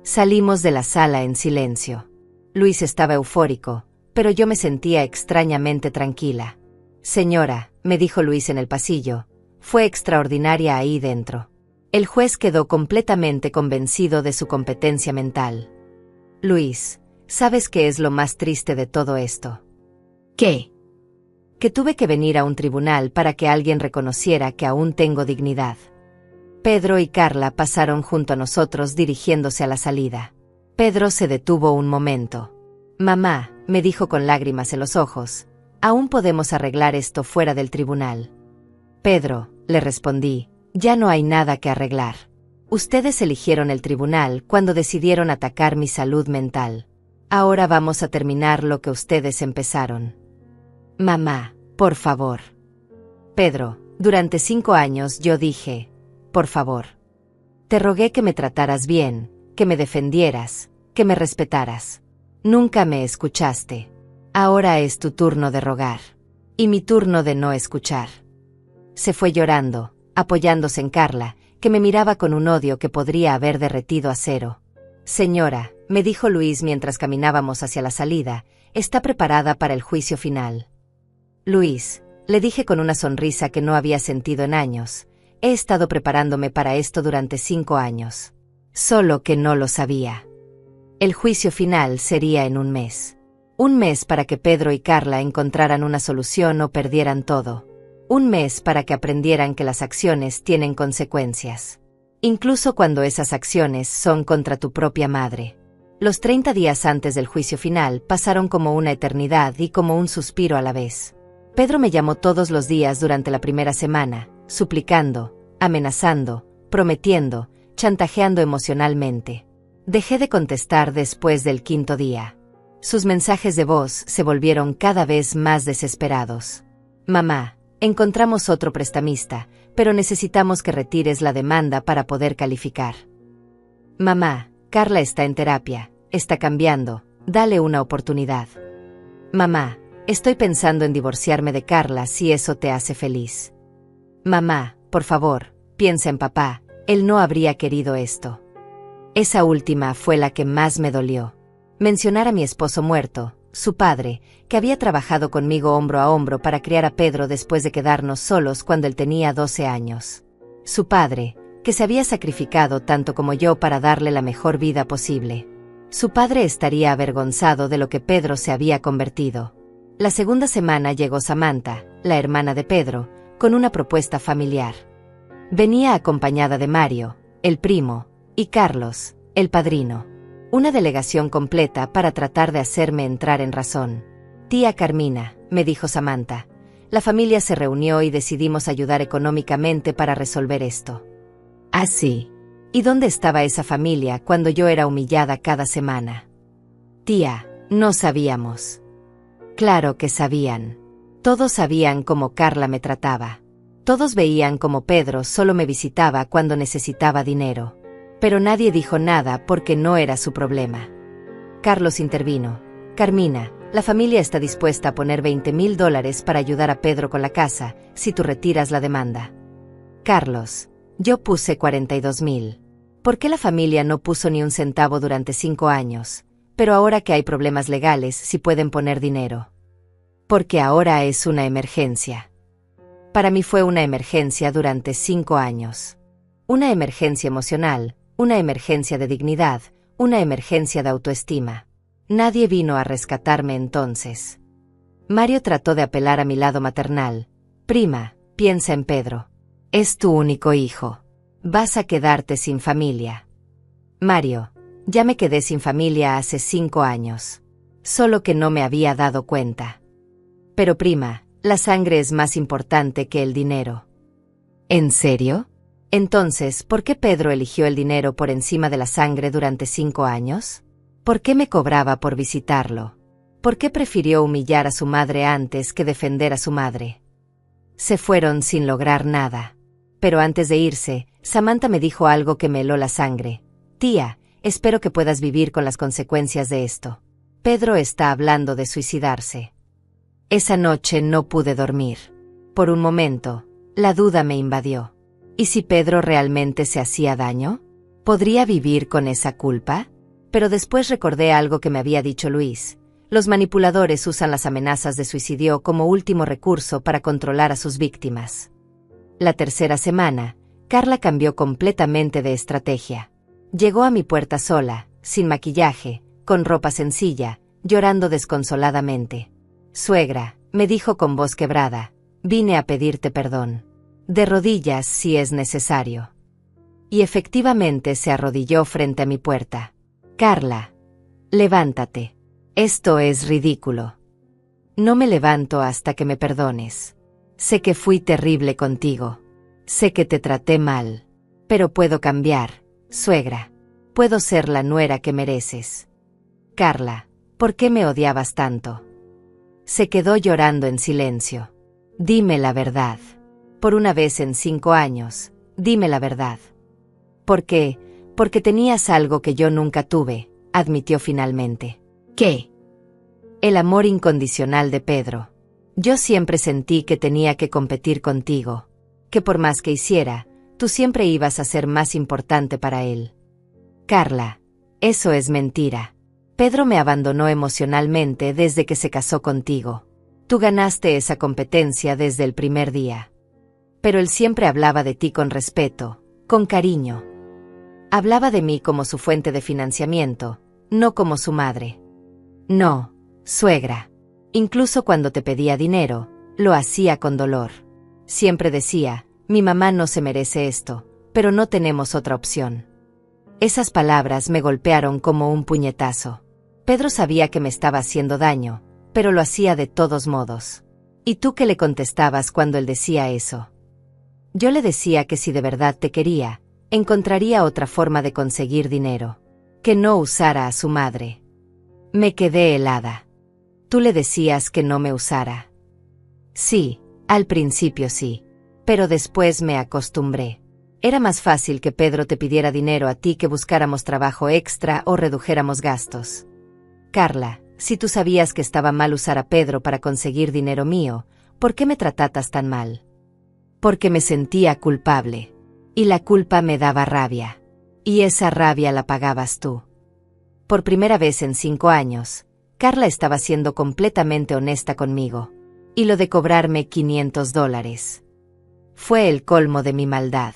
Salimos de la sala en silencio. Luis estaba eufórico, pero yo me sentía extrañamente tranquila. Señora, me dijo Luis en el pasillo, fue extraordinaria ahí dentro. El juez quedó completamente convencido de su competencia mental. Luis, ¿sabes qué es lo más triste de todo esto? ¿Qué? Que tuve que venir a un tribunal para que alguien reconociera que aún tengo dignidad. Pedro y Carla pasaron junto a nosotros dirigiéndose a la salida. Pedro se detuvo un momento. Mamá, me dijo con lágrimas en los ojos, aún podemos arreglar esto fuera del tribunal. Pedro, le respondí, ya no hay nada que arreglar. Ustedes eligieron el tribunal cuando decidieron atacar mi salud mental. Ahora vamos a terminar lo que ustedes empezaron. Mamá, por favor. Pedro, durante 5 años yo dije, por favor. Te rogué que me trataras bien, que me defendieras, que me respetaras. Nunca me escuchaste. Ahora es tu turno de rogar. Y mi turno de no escuchar. Se fue llorando, apoyándose en Carla, que me miraba con un odio que podría haber derretido acero. Señora, me dijo Luis mientras caminábamos hacia la salida, está preparada para el juicio final. Luis, le dije con una sonrisa que no había sentido en años, he estado preparándome para esto durante 5 años. Solo que no lo sabía. El juicio final sería en un mes. Un mes para que Pedro y Carla encontraran una solución o perdieran todo. Un mes para que aprendieran que las acciones tienen consecuencias. Incluso cuando esas acciones son contra tu propia madre. Los 30 días antes del juicio final pasaron como una eternidad y como un suspiro a la vez. Pedro me llamó todos los días durante la primera semana, suplicando, amenazando, prometiendo, chantajeando emocionalmente. Dejé de contestar después del 5.º día. Sus mensajes de voz se volvieron cada vez más desesperados. Mamá, encontramos otro prestamista, pero necesitamos que retires la demanda para poder calificar. Mamá, Carla está en terapia, está cambiando, dale una oportunidad. Mamá, estoy pensando en divorciarme de Carla si eso te hace feliz. Mamá, por favor, piensa en papá, él no habría querido esto. Esa última fue la que más me dolió. Mencionar a mi esposo muerto, su padre, que había trabajado conmigo hombro a hombro para criar a Pedro después de quedarnos solos cuando él tenía 12 años. Su padre, que se había sacrificado tanto como yo para darle la mejor vida posible. Su padre estaría avergonzado de lo que Pedro se había convertido. La segunda semana llegó Samantha, la hermana de Pedro, con una propuesta familiar. Venía acompañada de Mario, el primo, y Carlos, el padrino. Una delegación completa para tratar de hacerme entrar en razón. Tía Carmina, me dijo Samantha. La familia se reunió y decidimos ayudar económicamente para resolver esto. ¿Ah, sí? ¿Y dónde estaba esa familia cuando yo era humillada cada semana? Tía, no sabíamos. Claro que sabían. Todos sabían cómo Carla me trataba. Todos veían cómo Pedro solo me visitaba cuando necesitaba dinero. Pero nadie dijo nada porque no era su problema. Carlos intervino. Carmina, la familia está dispuesta a poner $20,000 para ayudar a Pedro con la casa, si tú retiras la demanda. Carlos, yo puse 42,000. ¿Por qué la familia no puso ni un centavo durante 5 años? Pero ahora que hay problemas legales, sí pueden poner dinero. Porque ahora es una emergencia. Para mí fue una emergencia durante 5 años. Una emergencia emocional, una emergencia de dignidad, una emergencia de autoestima. Nadie vino a rescatarme entonces. Mario trató de apelar a mi lado maternal. Prima, piensa en Pedro. Es tu único hijo. Vas a quedarte sin familia. Mario, ya me quedé sin familia hace 5 años. Solo que no me había dado cuenta. Pero prima, la sangre es más importante que el dinero. ¿En serio? Entonces, ¿por qué Pedro eligió el dinero por encima de la sangre durante 5 años? ¿Por qué me cobraba por visitarlo? ¿Por qué prefirió humillar a su madre antes que defender a su madre? Se fueron sin lograr nada. Pero antes de irse, Samantha me dijo algo que me heló la sangre. Tía, espero que puedas vivir con las consecuencias de esto. Pedro está hablando de suicidarse. Esa noche no pude dormir. Por un momento, la duda me invadió. ¿Y si Pedro realmente se hacía daño? ¿Podría vivir con esa culpa? Pero después recordé algo que me había dicho Luis. Los manipuladores usan las amenazas de suicidio como último recurso para controlar a sus víctimas. La tercera semana, Carla cambió completamente de estrategia. Llegó a mi puerta sola, sin maquillaje, con ropa sencilla, llorando desconsoladamente. Suegra, me dijo con voz quebrada, vine a pedirte perdón. De rodillas si es necesario. Y efectivamente se arrodilló frente a mi puerta. Carla, levántate. Esto es ridículo. No me levanto hasta que me perdones. Sé que fui terrible contigo. Sé que te traté mal. Pero puedo cambiar, suegra. Puedo ser la nuera que mereces. Carla, ¿por qué me odiabas tanto? Se quedó llorando en silencio. Dime la verdad. Por una vez en 5 años, dime la verdad. ¿Por qué? Porque tenías algo que yo nunca tuve, admitió finalmente. ¿Qué? El amor incondicional de Pedro. Yo siempre sentí que tenía que competir contigo, que por más que hiciera, tú siempre ibas a ser más importante para él. Carla, eso es mentira. Pedro me abandonó emocionalmente desde que se casó contigo. Tú ganaste esa competencia desde el primer día. Pero él siempre hablaba de ti con respeto, con cariño. Hablaba de mí como su fuente de financiamiento, no como su madre. No, suegra. Incluso cuando te pedía dinero, lo hacía con dolor. Siempre decía, mi mamá no se merece esto, pero no tenemos otra opción. Esas palabras me golpearon como un puñetazo. Pedro sabía que me estaba haciendo daño, pero lo hacía de todos modos. ¿Y tú qué le contestabas cuando él decía eso? Yo le decía que si de verdad te quería, encontraría otra forma de conseguir dinero. Que no usara a su madre. Me quedé helada. Tú le decías que no me usara. Sí, al principio sí. Pero después me acostumbré. Era más fácil que Pedro te pidiera dinero a ti que buscáramos trabajo extra o redujéramos gastos. Carla, si tú sabías que estaba mal usar a Pedro para conseguir dinero mío, ¿por qué me tratatas tan mal? Porque me sentía culpable. Y la culpa me daba rabia. Y esa rabia la pagabas tú. Por primera vez en 5 años, Carla estaba siendo completamente honesta conmigo. Y lo de cobrarme $500. Fue el colmo de mi maldad.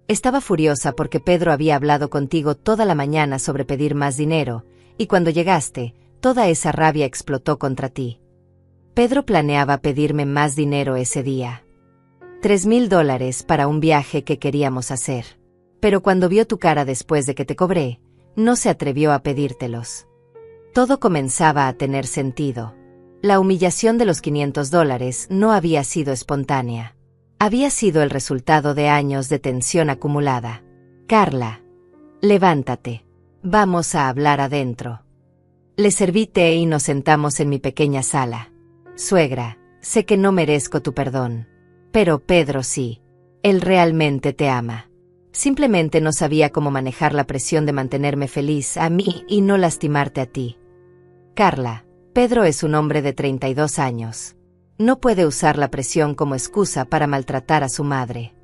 Estaba furiosa porque Pedro había hablado contigo toda la mañana sobre pedir más dinero, y cuando llegaste, toda esa rabia explotó contra ti. Pedro planeaba pedirme más dinero ese día. $3,000 para un viaje que queríamos hacer. Pero cuando vio tu cara después de que te cobré, no se atrevió a pedírtelos. Todo comenzaba a tener sentido. La humillación de los $500 no había sido espontánea. Había sido el resultado de años de tensión acumulada. Carla, levántate. Vamos a hablar adentro. Le serví té y nos sentamos en mi pequeña sala. Suegra, sé que no merezco tu perdón. Pero Pedro sí. Él realmente te ama. Simplemente no sabía cómo manejar la presión de mantenerme feliz a mí y no lastimarte a ti. Carla, Pedro es un hombre de 32 años. No puede usar la presión como excusa para maltratar a su madre.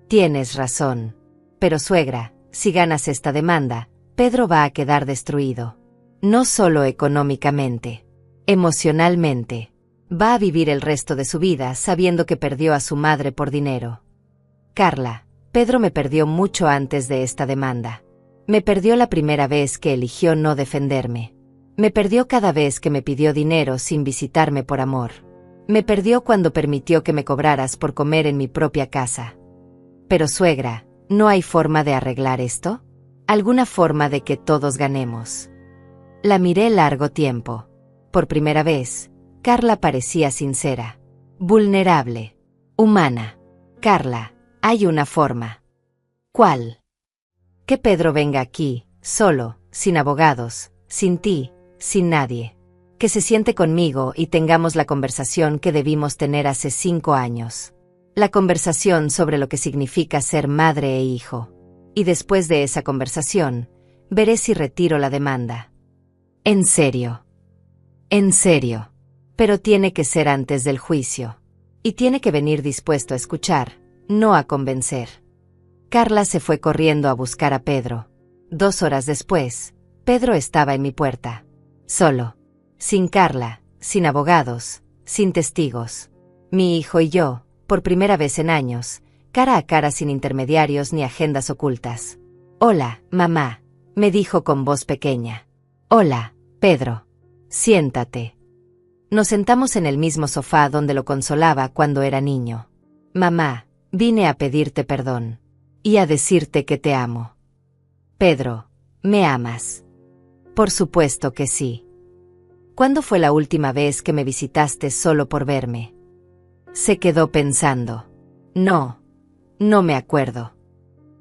Tienes razón. Pero suegra, si ganas esta demanda, Pedro va a quedar destruido. No solo económicamente. Emocionalmente. Va a vivir el resto de su vida sabiendo que perdió a su madre por dinero. Carla, Pedro me perdió mucho antes de esta demanda. Me perdió la primera vez que eligió no defenderme. Me perdió cada vez que me pidió dinero sin visitarme por amor. Me perdió cuando permitió que me cobraras por comer en mi propia casa. Pero suegra, ¿no hay forma de arreglar esto? ¿Alguna forma de que todos ganemos? La miré largo tiempo. Por primera vez, Carla parecía sincera, vulnerable, humana. Carla, hay una forma. ¿Cuál? Que Pedro venga aquí, solo, sin abogados, sin ti, sin nadie. Que se siente conmigo y tengamos la conversación que debimos tener hace 5 años. La conversación sobre lo que significa ser madre e hijo. Y después de esa conversación, veré si retiro la demanda. En serio. En serio. Pero tiene que ser antes del juicio. Y tiene que venir dispuesto a escuchar, no a convencer. Carla se fue corriendo a buscar a Pedro. 2 horas después, Pedro estaba en mi puerta. Solo. Sin Carla, sin abogados, sin testigos. Mi hijo y yo, por primera vez en años, cara a cara sin intermediarios ni agendas ocultas. «Hola, mamá», me dijo con voz pequeña. «Hola, Pedro. Siéntate». Nos sentamos en el mismo sofá donde lo consolaba cuando era niño. «Mamá, vine a pedirte perdón. Y a decirte que te amo». «Pedro, ¿me amas?» «Por supuesto que sí». «¿Cuándo fue la última vez que me visitaste solo por verme?» Se quedó pensando. «No me acuerdo».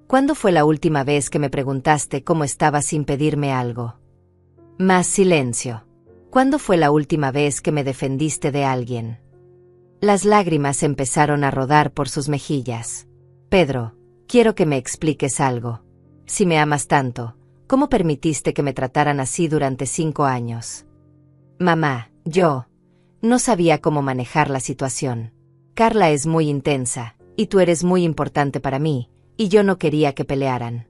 «¿Cuándo fue la última vez que me preguntaste cómo estaba sin pedirme algo?» Más silencio. «¿Cuándo fue la última vez que me defendiste de alguien?» Las lágrimas empezaron a rodar por sus mejillas. «Pedro, quiero que me expliques algo. Si me amas tanto, ¿cómo permitiste que me trataran así durante 5 años?» «Mamá, yo no sabía cómo manejar la situación. Carla es muy intensa, y tú eres muy importante para mí, y yo no quería que pelearan».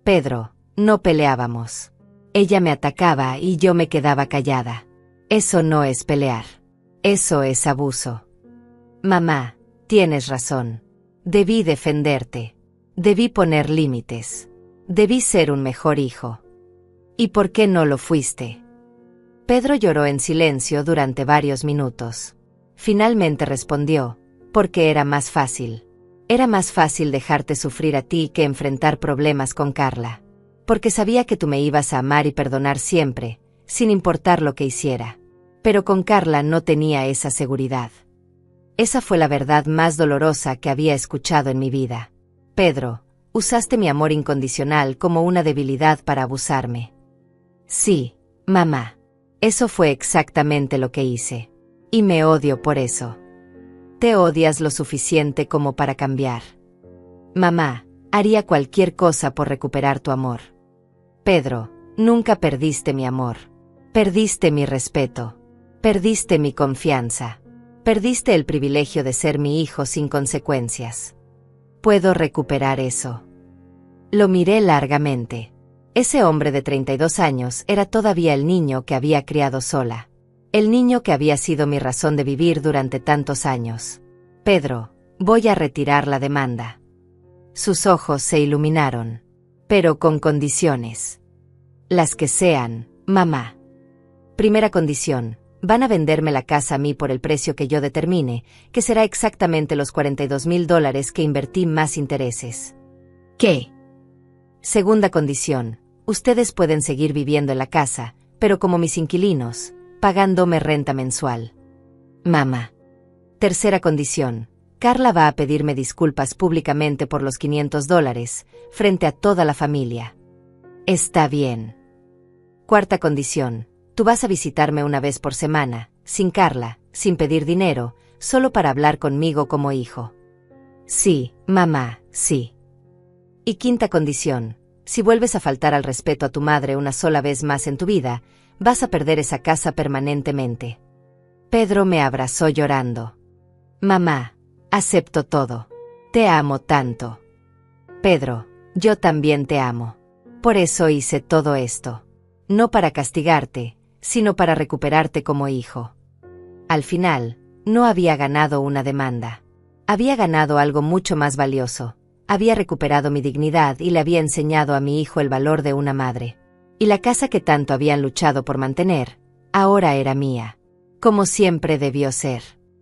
«Pedro, no peleábamos. Ella me atacaba y yo me quedaba callada. Eso no es pelear. Eso es abuso». «Mamá, tienes razón. Debí defenderte. Debí poner límites. Debí ser un mejor hijo. ¿Y por qué no lo fuiste?» Pedro lloró en silencio durante varios minutos. Finalmente respondió: «Porque era más fácil. Era más fácil dejarte sufrir a ti que enfrentar problemas con Carla. Porque sabía que tú me ibas a amar y perdonar siempre, sin importar lo que hiciera. Pero con Carla no tenía esa seguridad». Esa fue la verdad más dolorosa que había escuchado en mi vida. «Pedro, usaste mi amor incondicional como una debilidad para abusarme». «Sí, mamá. Eso fue exactamente lo que hice. Y me odio por eso». «Te odias lo suficiente como para cambiar». «Mamá, haría cualquier cosa por recuperar tu amor». «Pedro, nunca perdiste mi amor. Perdiste mi respeto. Perdiste mi confianza. Perdiste el privilegio de ser mi hijo sin consecuencias. ¿Puedo recuperar eso?» Lo miré largamente. Ese hombre de 32 años era todavía el niño que había criado sola. El niño que había sido mi razón de vivir durante tantos años. «Pedro, voy a retirar la demanda». Sus ojos se iluminaron. «Pero con condiciones». «Las que sean, mamá». «Primera condición, van a venderme la casa a mí por el precio que yo determine, que será exactamente los $42,000 que invertí más intereses». «¿Qué?». «Segunda condición, ustedes pueden seguir viviendo en la casa, pero como mis inquilinos, pagándome renta mensual». «Mamá». «Tercera condición, Carla va a pedirme disculpas públicamente por los $500, frente a toda la familia». «Está bien». Cuarta condición, tú vas a visitarme una vez por semana, sin Carla, sin pedir dinero, solo para hablar conmigo como hijo». «Sí, mamá, sí». Y quinta condición, si vuelves a faltar al respeto a tu madre una sola vez más en tu vida, vas a perder esa casa permanentemente». Pedro me abrazó llorando. «Mamá, acepto todo. Te amo tanto». «Pedro, yo también te amo. Por eso hice todo esto. No para castigarte, sino para recuperarte como hijo». Al final, no había ganado una demanda. Había ganado algo mucho más valioso. Había recuperado mi dignidad y le había enseñado a mi hijo el valor de una madre. Y la casa que tanto habían luchado por mantener, ahora era mía. Como siempre debió ser.